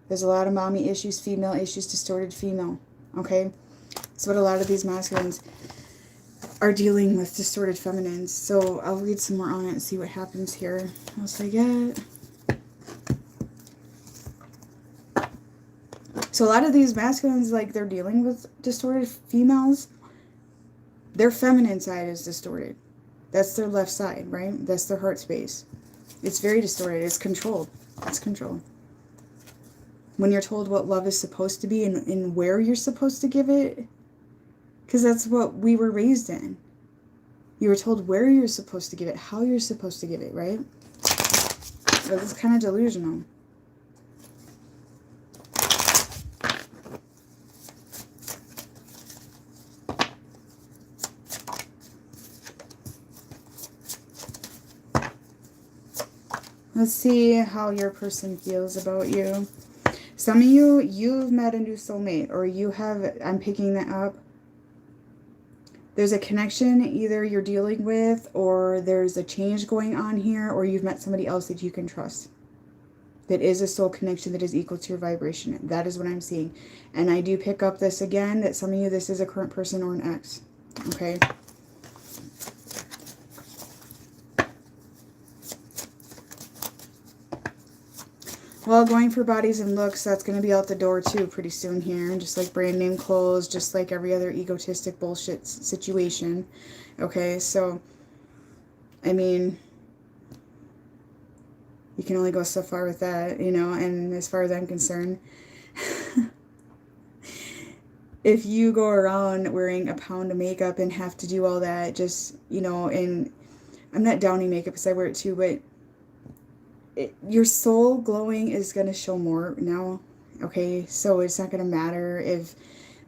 There's a lot of mommy issues, female issues, distorted female. Okay? That's what a lot of these masculines are dealing with, distorted feminines. So I'll read some more on it and see what happens here. What else I get? So a lot of these masculines, like, they're dealing with distorted females. Their feminine side is distorted. That's their left side, right? That's their heart space. It's very distorted. It's controlled. It's controlled. When you're told what love is supposed to be and where you're supposed to give it, because that's what we were raised in. You were told where you're supposed to give it, how you're supposed to give it, right? So this is kind of delusional. Let's see how your person feels about you. Some of you, you've met a new soulmate, or you have, I'm picking that up. There's a connection either you're dealing with, or there's a change going on here, or you've met somebody else that you can trust. That is a soul connection that is equal to your vibration. That is what I'm seeing. And I do pick up this again, that some of you, this is a current person or an ex. Okay? Well, going for bodies and looks, that's going to be out the door too pretty soon here. Just like brand name clothes, just like every other egotistic bullshit situation. Okay, so, I mean, you can only go so far with that, you know, and as far as I'm concerned, if you go around wearing a pound of makeup and have to do all that, just, you know, and I'm not downing makeup because I wear it too, but your soul glowing is going to show more now, okay? So it's not going to matter if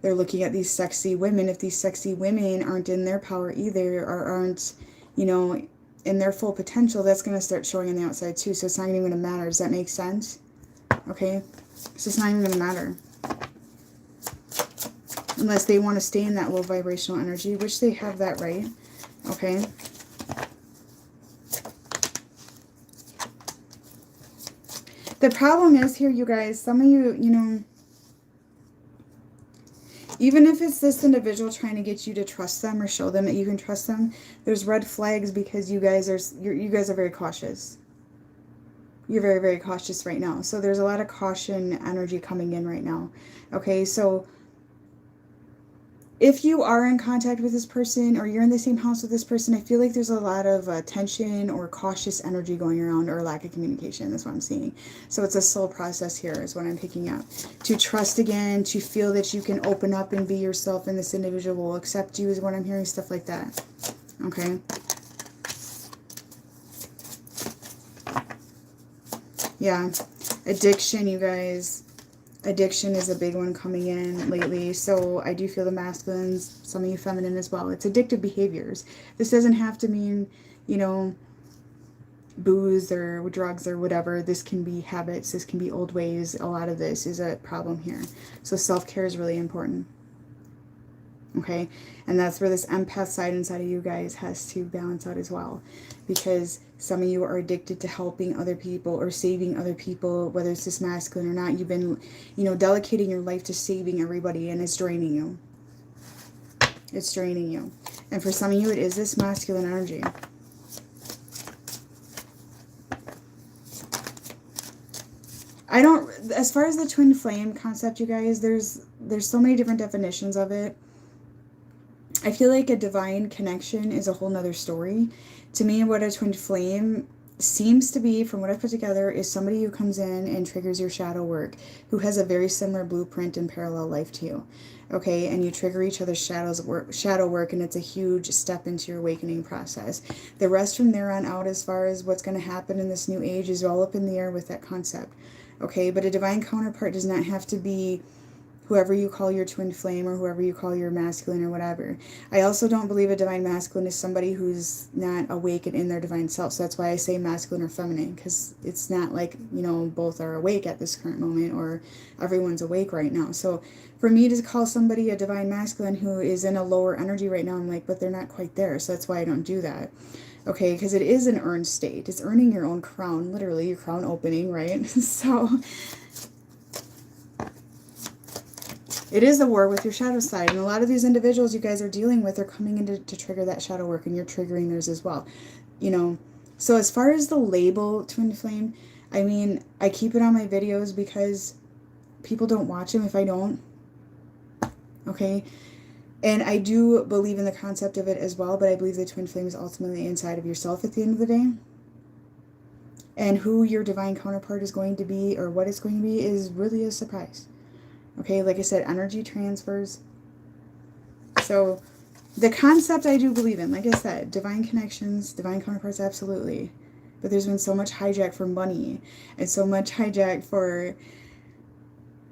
they're looking at these sexy women. If these sexy women aren't in their power either, or aren't, you know, in their full potential, that's going to start showing on the outside too. So it's not even going to matter. Does that make sense? Okay? So it's not even going to matter. Unless they want to stay in that low vibrational energy, which they have that right. Okay? The problem is here, you guys, some of you, you know, Even if it's this individual trying to get you to trust them or show them that you can trust them, there's red flags because you guys are very cautious. You're very, very cautious right now. So there's a lot of caution energy coming in right now. Okay, so if you are in contact with this person or you're in the same house with this person, I feel like there's a lot of tension or cautious energy going around, or lack of communication. That's what I'm seeing. So it's a slow process here is what I'm picking up. To trust again, to feel that you can open up and be yourself and this individual will accept you is what I'm hearing, stuff like that. Okay. Yeah. Addiction, you guys. Addiction is a big one coming in lately. So I do feel the masculines, some of you feminine as well. It's addictive behaviors. This doesn't have to mean, you know, booze or drugs or whatever. This can be habits. This can be old ways. A lot of this is a problem here. So self-care is really important. Okay, and that's where this empath side inside of you guys has to balance out as well, because some of you are addicted to helping other people or saving other people, whether it's this masculine or not. You've been, you know, dedicating your life to saving everybody, and it's draining you. It's draining you. And for some of you, it is this masculine energy. I don't, as far as the twin flame concept, you guys, there's so many different definitions of it. I feel like a divine connection is a whole nother story. To me, what a twin flame seems to be, from what I've put together, is somebody who comes in and triggers your shadow work, who has a very similar blueprint and parallel life to you. Okay, and you trigger each other's shadow work, and it's a huge step into your awakening process. The rest from there on out, as far as what's going to happen in this new age, is all up in the air with that concept. Okay, but a divine counterpart does not have to be whoever you call your twin flame or whoever you call your masculine or whatever. I also don't believe a divine masculine is somebody who's not awake and in their divine self. So that's why I say masculine or feminine, because it's not like, you know, both are awake at this current moment or everyone's awake right now. So for me to call somebody a divine masculine who is in a lower energy right now, I'm like, but they're not quite there. So that's why I don't do that. Okay, because it is an earned state. It's earning your own crown, literally your crown opening, right? So it is a war with your shadow side. And a lot of these individuals you guys are dealing with are coming in to trigger that shadow work, and you're triggering theirs as well. You know, so as far as the label twin flame, I mean, I keep it on my videos because people don't watch them if I don't. Okay. And I do believe in the concept of it as well, but I believe the twin flame is ultimately inside of yourself at the end of the day. And who your divine counterpart is going to be, or what it's going to be, is really a surprise. Okay, like I said, energy transfers. So the concept I do believe in, like I said, divine connections, divine counterparts, absolutely. But there's been so much hijack for money and so much hijack for,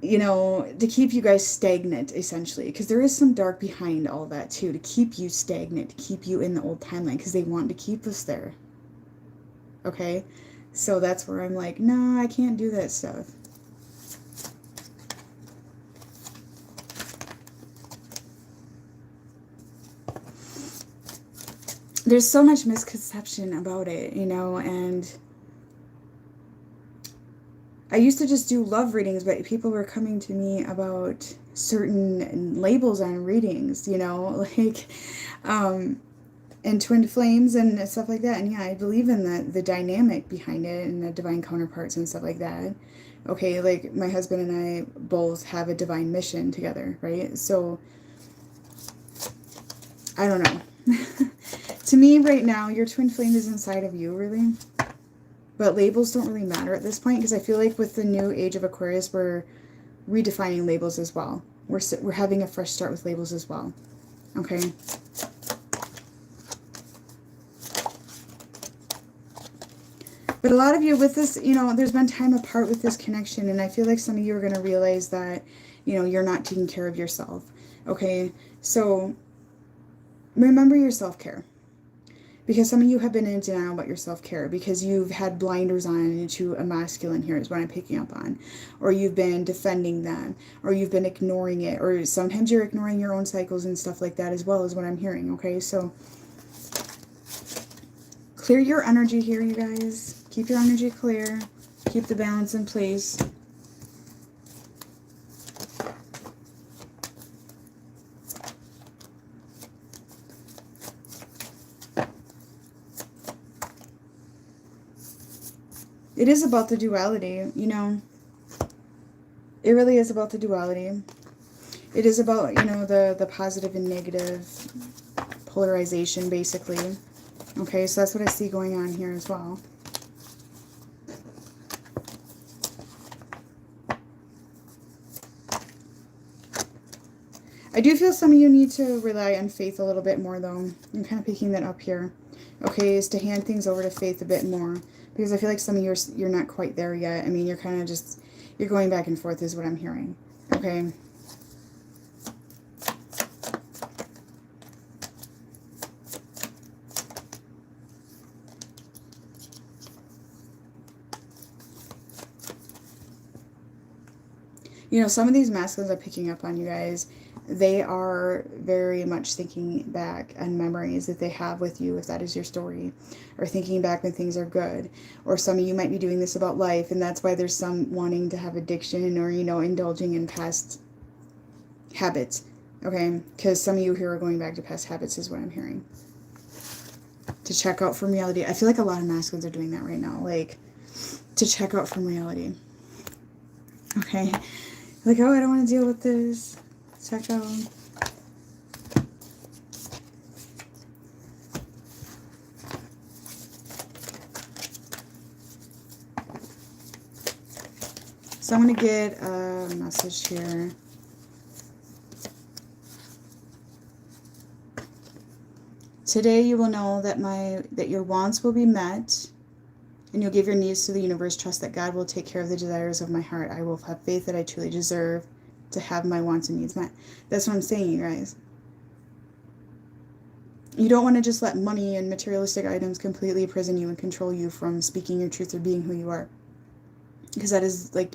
you know, to keep you guys stagnant, essentially. Because there is some dark behind all that, too, to keep you stagnant, to keep you in the old timeline, because they want to keep us there. Okay? So that's where I'm like, no, I can't do that stuff. There's so much misconception about it, you know, and I used to just do love readings, but people were coming to me about certain labels on readings, you know, like, and twin flames and stuff like that. And yeah, I believe in the dynamic behind it and the divine counterparts and stuff like that. Okay, like my husband and I both have a divine mission together, right? So, I don't know. To me right now, your twin flame is inside of you, really. But labels don't really matter at this point, because I feel like with the new age of Aquarius, we're redefining labels as well. We're having a fresh start with labels as well. Okay. But a lot of you with this, you know, there's been time apart with this connection, and I feel like some of you are going to realize that, you know, you're not taking care of yourself. Okay. So remember your self-care. Because some of you have been in denial about your self-care because you've had blinders on into a masculine here is what I'm picking up on. Or you've been defending them. Or you've been ignoring it. Or sometimes you're ignoring your own cycles and stuff like that as well, is what I'm hearing. Okay, so clear your energy here, you guys. Keep your energy clear. Keep the balance in place. It is about the duality, you know. It really is about the duality. It is about, you know, the positive and negative polarization, basically. Okay, so that's what I see going on here as well. I do feel some of you need to rely on faith a little bit more, though. I'm kind of picking that up here. Okay, is to hand things over to faith a bit more. Because I feel like some of you you're not quite there yet. I mean, you're kind of just, you're going back and forth is what I'm hearing. Okay. You know, some of these masculines are picking up on you guys. They are very much thinking back on memories that they have with you, if that is your story, or thinking back when things are good. Or some of you might be doing this about life, and that's why there's some wanting to have addiction or, you know, indulging in past habits. Okay, because some of you here are going back to past habits is what I'm hearing. To check out from reality. I feel like a lot of masculines are doing that right now. Like, to check out from reality. Okay. Like, oh, I don't want to deal with this. Check out. So I'm going to get a message here. Today you will know that your wants will be met, and you'll give your needs to the universe. Trust that God will take care of the desires of my heart. I will have faith that I truly deserve to have my wants and needs met. That's what I'm saying, you guys. You don't want to just let money and materialistic items completely imprison you and control you from speaking your truth or being who you are. Because that is like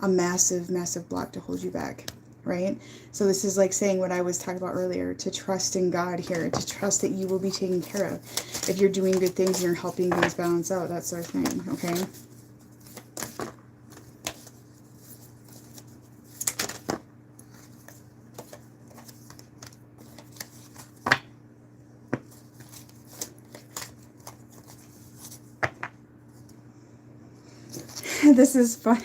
a massive, massive block to hold you back, right? So this is like saying what I was talking about earlier, to trust in God here, to trust that you will be taken care of. If you're doing good things and you're helping things balance out, that sort of thing, okay? This is funny.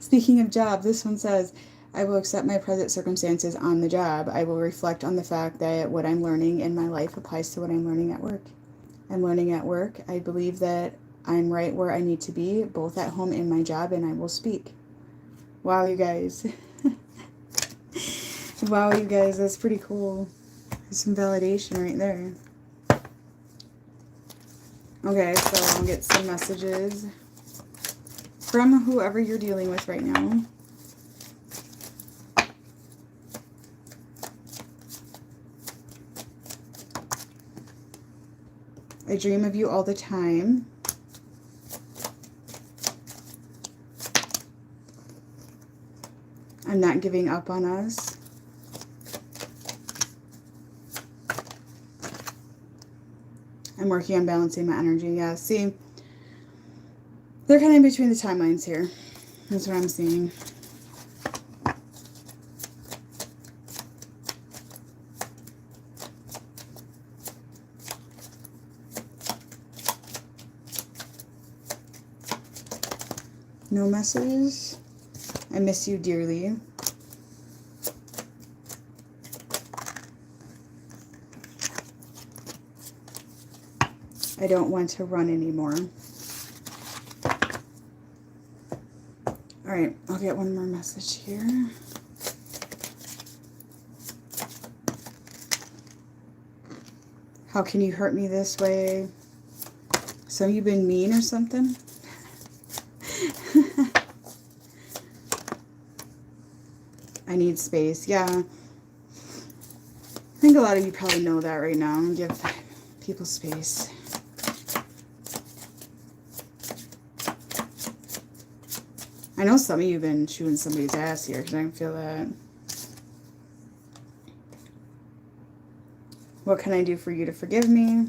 Speaking of job, this one says, I will accept my present circumstances on the job. I will reflect on the fact that what I'm learning in my life applies to what I'm learning at work. I'm learning at work. I believe that I'm right where I need to be, both at home and my job, and I will speak. Wow, you guys. Wow, you guys, that's pretty cool. There's some validation right there. Okay, so I'll get some messages from whoever you're dealing with right now. I dream of you all the time. I'm not giving up on us. I'm working on balancing my energy. Yeah, see, they're kind of in between the timelines here. That's what I'm seeing. No messages. I miss you dearly. I don't want to run anymore. Alright, I'll get one more message here. How can you hurt me this way? So you've been mean or something? I need space. Yeah. I think a lot of you probably know that right now. Give people space. I know some of you have been chewing somebody's ass here because I can feel that. What can I do for you to forgive me?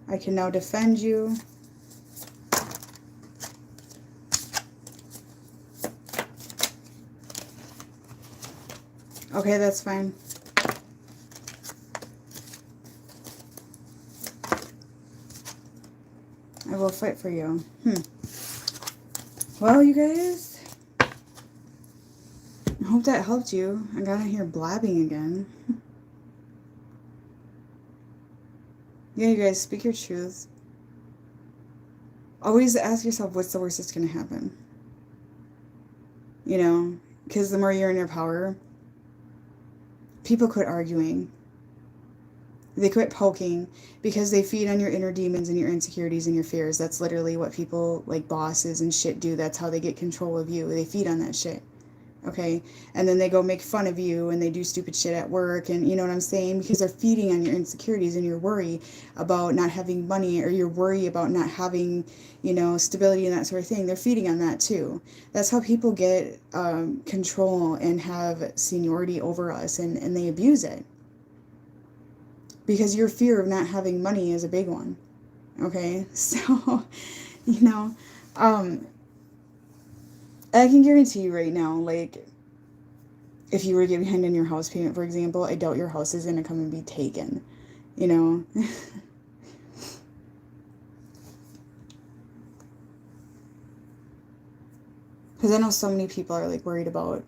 I can now defend you. Okay, that's fine. I will fight for you. Well, you guys, I hope that helped you. I got in here blabbing again. Yeah, you guys, speak your truth. Always ask yourself, what's the worst that's going to happen? You know, because the more you're in your power, people quit arguing. They quit poking because they feed on your inner demons and your insecurities and your fears. That's literally what people like bosses and shit do. That's how they get control of you. They feed on that shit. Okay, and then they go make fun of you and they do stupid shit at work, and you know what I'm saying, because they're feeding on your insecurities and your worry about not having money, or your worry about not having, you know, stability and that sort of thing. They're feeding on that too. That's how people get control and have seniority over us, and they abuse it because your fear of not having money is a big one. Okay, so you know, um I can guarantee you right now, like, if you were to get behind on your house payment, for example, I doubt your house is going to come and be taken, you know? Because I know so many people are, like, worried about,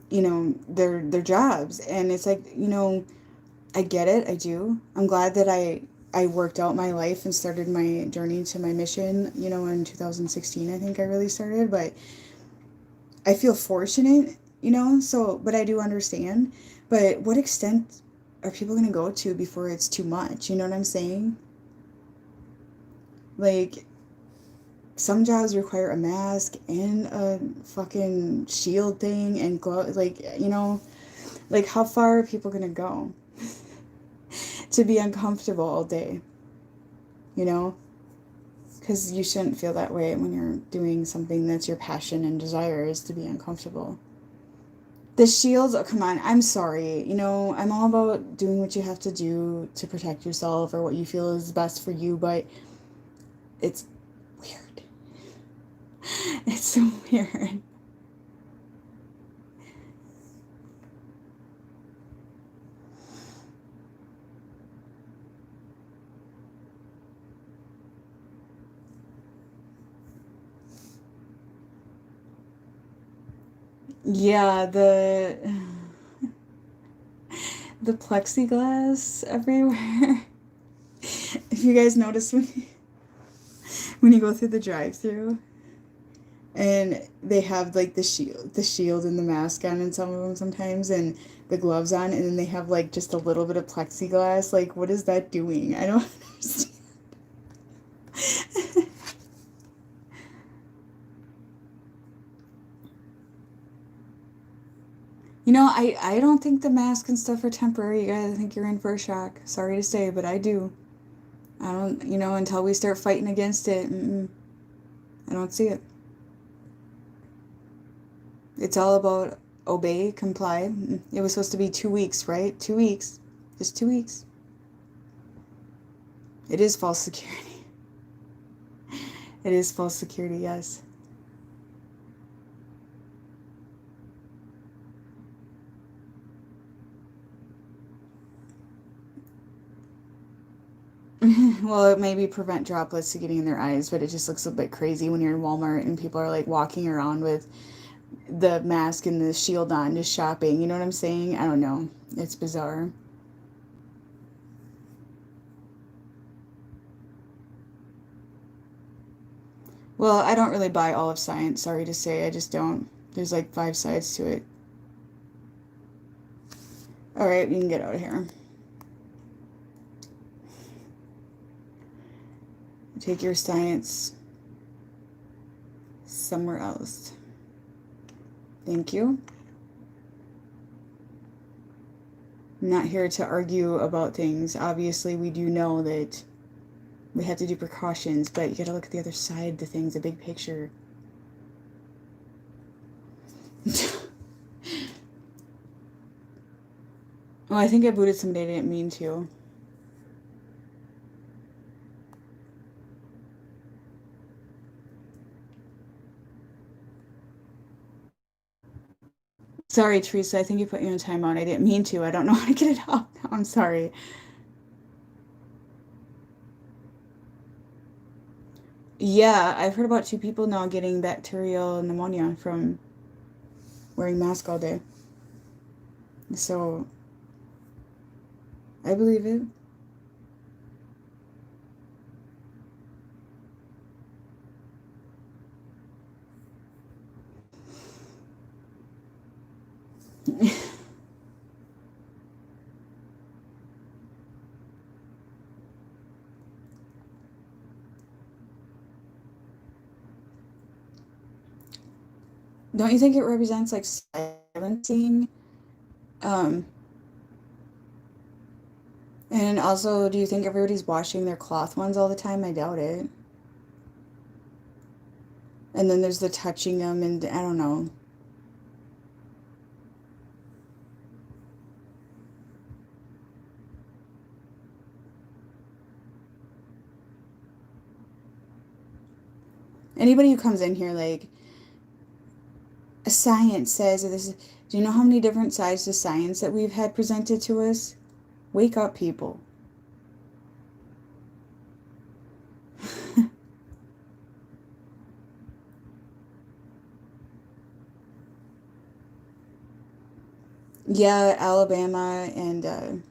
you know, their jobs. And it's like, you know, I get it. I do. I'm glad that I worked out my life and started my journey to my mission, you know, in 2016, I think I really started. But I feel fortunate, you know, so, but I do understand. But what extent are people going to go to before it's too much? You know what I'm saying? Like, some jobs require a mask and a fucking shield thing and glove. Like, you know, like, how far are people going to go to be uncomfortable all day? You know? Because you shouldn't feel that way when you're doing something that's your passion and desire is to be uncomfortable. The shields, oh, come on, I'm sorry. You know, I'm all about doing what you have to do to protect yourself or what you feel is best for you, but it's weird. It's so weird. Yeah, the plexiglass everywhere. If you guys notice when you go through the drive-through and they have like the shield and the mask on in some of them sometimes, and the gloves on, and then they have like just a little bit of plexiglass. Like, what is that doing? I don't understand. You know, I don't think the mask and stuff are temporary. You guys, I think you're in for a shock. Sorry to say, but I do. I don't, you know, until we start fighting against it, I don't see it. It's all about obey, comply. It was supposed to be 2 weeks, right? 2 weeks. Just 2 weeks. It is false security. It is false security, yes. Well, it maybe prevent droplets to getting in their eyes, but it just looks a bit crazy when you're in Walmart and people are like walking around with the mask and the shield on, just shopping. You know what I'm saying? I don't know. It's bizarre. Well, I don't really buy all of science, sorry to say. I just don't. There's like 5 sides to it. All right, you can get out of here. Take your science somewhere else. Thank you. I'm not here to argue about things. Obviously, we do know that we have to do precautions, but you gotta look at the other side of the things, the big picture. Well, I think I booted somebody I didn't mean to. Sorry, Teresa. I think you put you in timeout. I didn't mean to. I don't know how to get it out now. I'm sorry. Yeah, I've heard about two people now getting bacterial pneumonia from wearing masks all day. So I believe it. Don't you think it represents like silencing? Um, and also, do you think everybody's washing their cloth ones all the time? I doubt it. And then there's the touching them, and I don't know. Anybody who comes in here like science says this. Do you know how many different sides to science that we've had presented to us? Wake up, people. Yeah, Alabama, and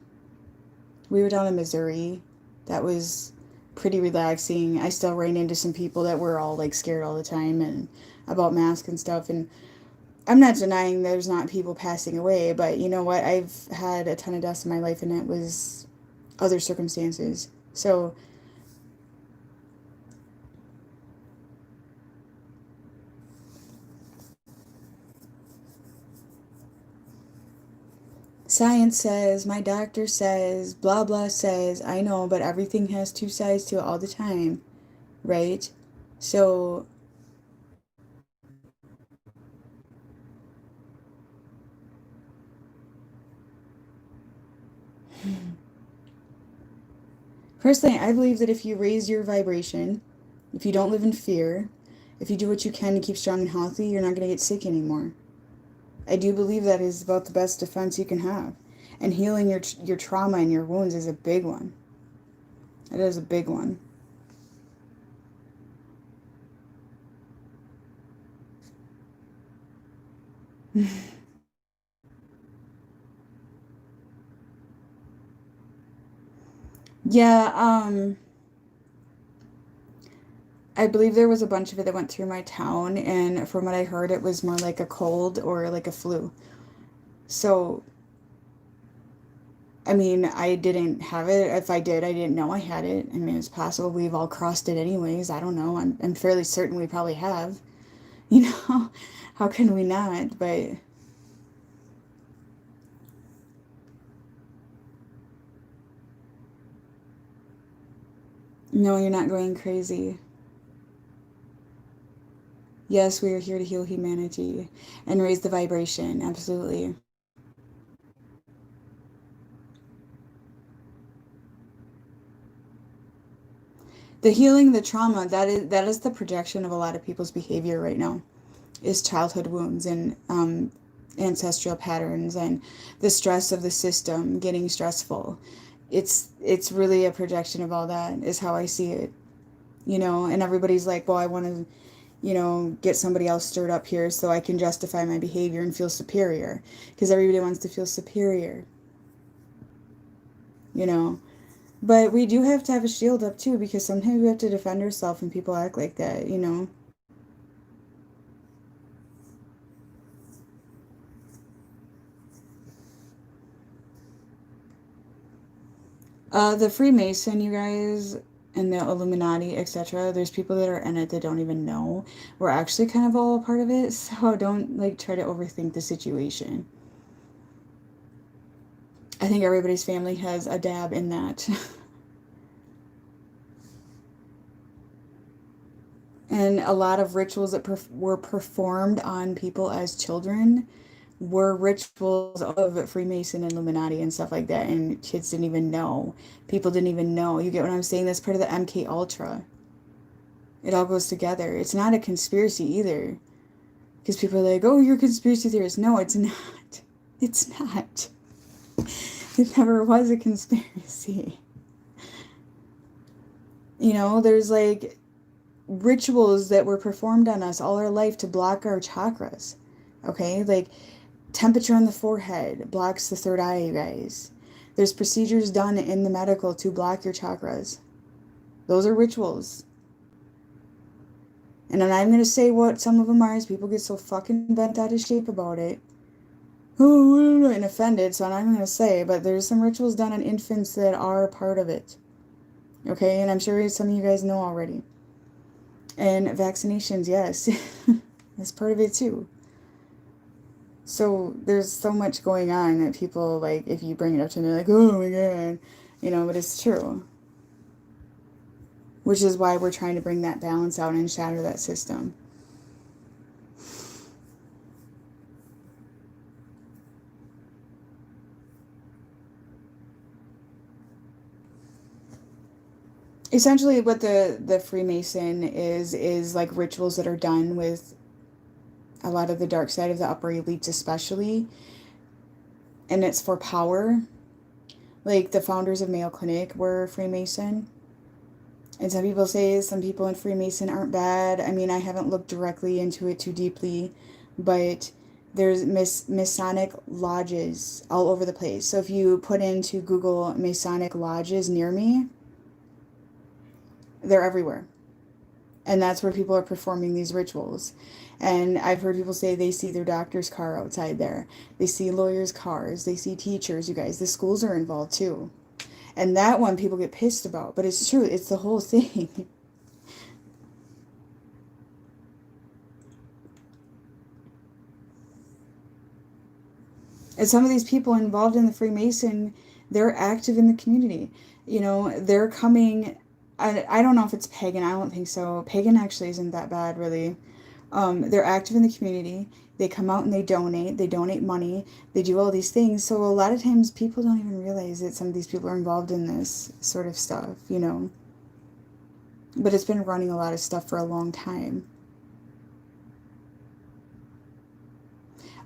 we were down in Missouri. That was pretty relaxing. I still ran into some people that were all like scared all the time and about masks and stuff. And I'm not denying there's not people passing away, but you know what? I've had a ton of deaths in my life, and it was other circumstances. So science says, my doctor says, blah blah says, I know, but everything has two sides to it all the time, right? So personally, I believe that if you raise your vibration, if you don't live in fear, if you do what you can to keep strong and healthy, you're not going to get sick anymore. I do believe that is about the best defense you can have. And healing your trauma and your wounds is a big one. It is a big one. Yeah, I believe there was a bunch of it that went through my town, and from what I heard, it was more like a cold or like a flu. So, I mean, I didn't have it. If I did, I didn't know I had it. I mean, it's possible we've all crossed it anyways. I don't know. I'm fairly certain we probably have. You know, how can we not? But no, you're not going crazy. Yes, we are here to heal humanity and raise the vibration. Absolutely. The healing, the trauma, that is the projection of a lot of people's behavior right now. Is childhood wounds and ancestral patterns and the stress of the system getting stressful. It's really a projection of all that is how I see it. And everybody's like, well, I want to, get somebody else stirred up here so I can justify my behavior and feel superior because everybody wants to feel superior, you know. But we do have to have a shield up too because sometimes we have to defend ourselves when people act like that. The Freemason, you guys, and the Illuminati, etc. There's people that are in it that don't even know we're actually kind of all a part of it. So don't like try to overthink the situation. I think everybody's family has a dab in that. And a lot of rituals that were performed on people as children were rituals of Freemason and Illuminati and stuff like that, and kids didn't even know. People didn't even know. You get what I'm saying? That's part of the MK Ultra. It all goes together. It's not a conspiracy either. Because people are like, oh, you're a conspiracy theorist. No, it's not. It's not. It never was a conspiracy. You know, there's like rituals that were performed on us all our life to block our chakras. Okay? Like temperature on the forehead blocks the third eye, you guys. There's procedures done in the medical to block your chakras. Those are rituals. And I'm not even going to say what some of them are, as people get so fucking bent out of shape about it. Oh, and offended, so I'm not even going to say, but there's some rituals done on infants that are part of it. Okay, and I'm sure some of you guys know already. And vaccinations, yes, that's part of it too. So there's so much going on that people, like, if you bring it up to me, like, oh my god, you know, but it's true. Which is why we're trying to bring that balance out and shatter that system. Essentially what the Freemason is like rituals that are done with a lot of the dark side of the upper elites especially, and it's for power. Like the founders of Mayo Clinic were Freemason. And some people say some people in Freemason aren't bad. I mean, I haven't looked directly into it too deeply, but there's Masonic lodges all over the place. So if you put into Google Masonic lodges near me, they're everywhere. And that's where people are performing these rituals. And I've heard people say they see their doctor's car outside there. They see lawyers' cars. They see teachers, you guys. The schools are involved too. And that one people get pissed about. But it's true. It's the whole thing. And some of these people involved in the Freemason, they're active in the community. You know, they're coming. I don't know if it's pagan. I don't think so. Pagan actually isn't that bad, really. They're active in the community. They come out and they donate. They donate money. They do all these things. So a lot of times people don't even realize that some of these people are involved in this sort of stuff, you know. But it's been running a lot of stuff for a long time.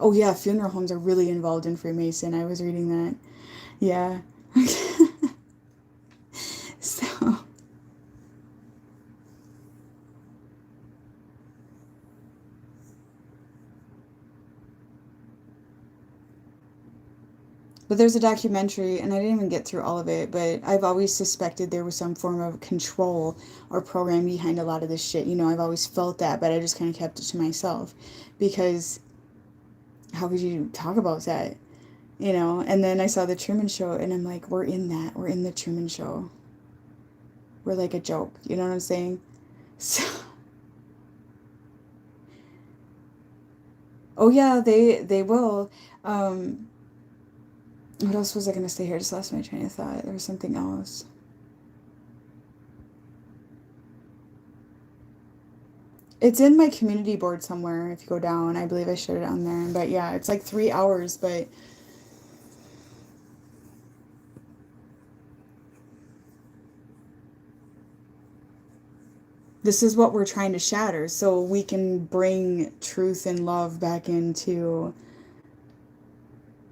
Oh yeah, funeral homes are really involved in Freemason. I was reading that. Yeah. So, but there's a documentary, and I didn't even get through all of it, but I've always suspected there was some form of control or program behind a lot of this shit. You know, I've always felt that, but I just kind of kept it to myself because how could you talk about that? You know, and then I saw the Truman Show, and I'm like, we're in that. We're in the Truman Show. We're like a joke. You know what I'm saying? So, oh yeah, they will. Um, what else was I gonna say here? I just lost my train of thought. There was something else. It's in my community board somewhere. If you go down, I believe I showed it on there. But yeah, it's like 3 hours. But this is what we're trying to shatter, so we can bring truth and love back into,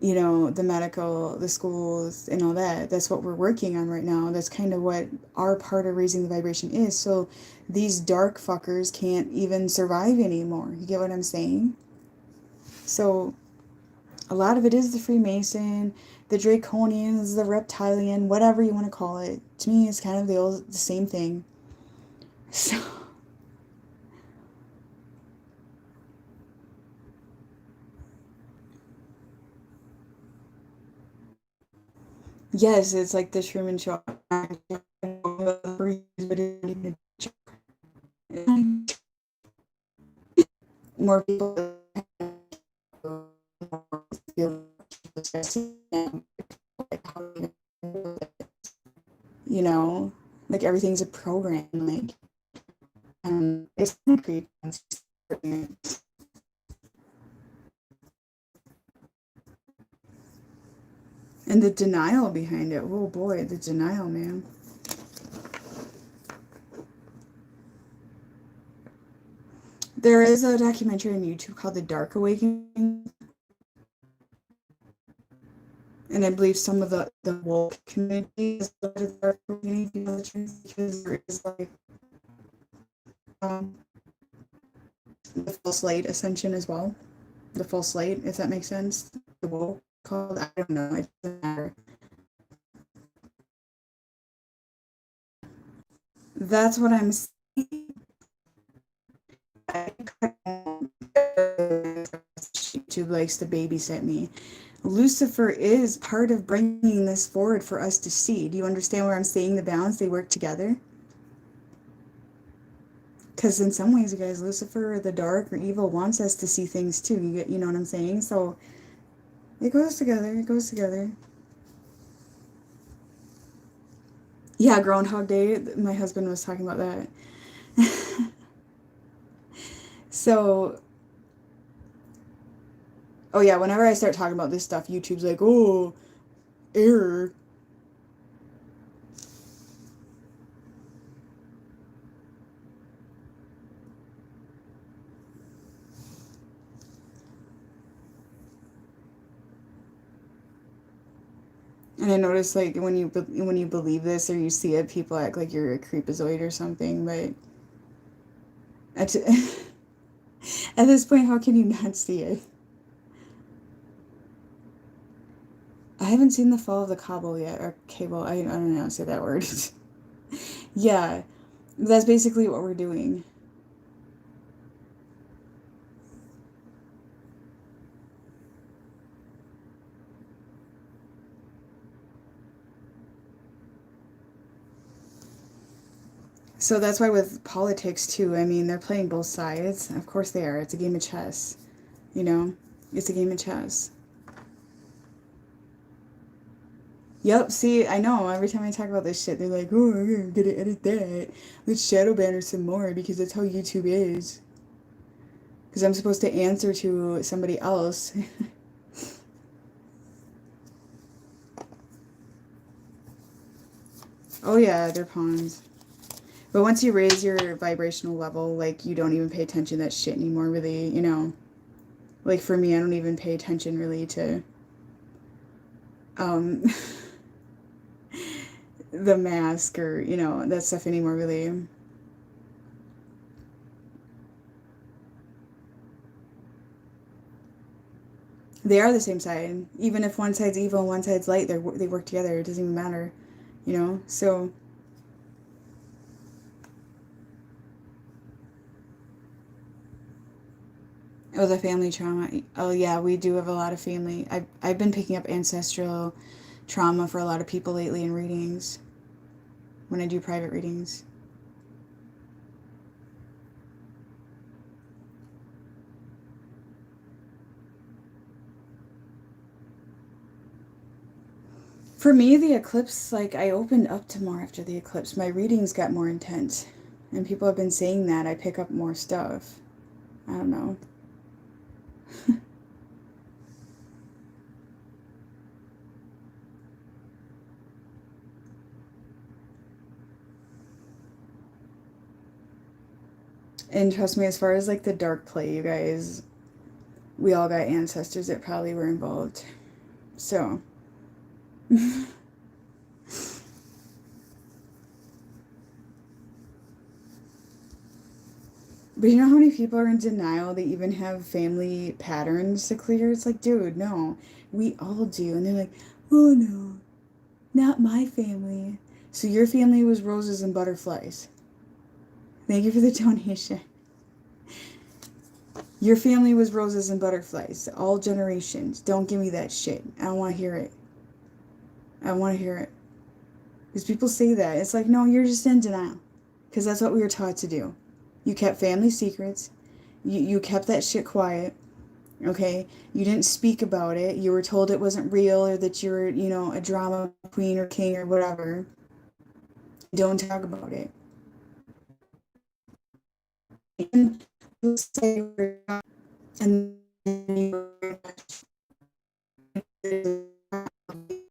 you know, the medical, the schools, and all that. That's what we're working on right now. That's kind of what our part of raising the vibration is. So these dark fuckers can't even survive anymore. You get what I'm saying? So a lot of it is the Freemason, the Draconians, the Reptilian, whatever you want to call it. To me, it's kind of the same thing. So, yes, it's like the Truman Show. More people feel, you know, like everything's a program. Like, it's creepy. And the denial behind it. Oh boy, the denial, man. There is a documentary on YouTube called The Dark Awakening, and I believe some of the woke community is part of the Dark Awakening, you know the truth, because there is like um, the false light ascension as well. The false light, if that makes sense. The woke called, I don't know, it doesn't matter. That's what I'm saying. YouTube likes to babysit me. Lucifer is part of bringing this forward for us to see. Do you understand where I'm saying the balance? They work together. Because in some ways, you guys, Lucifer or the dark or evil wants us to see things too. You know what I'm saying? So it goes together. It goes together. Yeah, Groundhog Day. My husband was talking about that. So, oh yeah, whenever I start talking about this stuff, YouTube's like, oh, error. And I notice like when you believe this or you see it, people act like you're a creepazoid or something. But at, at this point, how can you not see it? I haven't seen the fall of the Cable yet, or cable. I don't know how to say that word. Yeah, that's basically what we're doing. So that's why with politics too. I mean, they're playing both sides. Of course they are. It's a game of chess. You know, it's a game of chess. Yep, see, I know. Every time I talk about this shit, they're like, oh, I'm gonna edit that. Let's shadow ban her some more because that's how YouTube is. Because I'm supposed to answer to somebody else. Oh, yeah, they're pawns. But once you raise your vibrational level, like, you don't even pay attention to that shit anymore, really, you know. Like, for me, I don't even pay attention, really, to, um, the mask or, you know, that stuff anymore, really. They are the same side. Even if one side's evil and one side's light, they work together. It doesn't even matter, you know? So, oh, the family trauma. Oh, yeah, we do have a lot of family. I've been picking up ancestral trauma for a lot of people lately in readings when I do private readings. For me, the eclipse, like, I opened up to more after the eclipse. My readings got more intense. And people have been saying that I pick up more stuff. I don't know. And trust me, as far as like the dark play, you guys, we all got ancestors that probably were involved. So, but you know how many people are in denial? They even have family patterns to clear. It's like, dude, no, we all do. And they're like, oh no, not my family. So your family was roses and butterflies. Thank you for the donation. Your family was roses and butterflies, all generations. Don't give me that shit. I don't want to hear it. I don't want to hear it. Because people say that. It's like, no, you're just in denial. Because that's what we were taught to do. You kept family secrets. You kept that shit quiet. Okay? You didn't speak about it. You were told it wasn't real or that you were, you know, a drama queen or king or whatever. Don't talk about it. And then you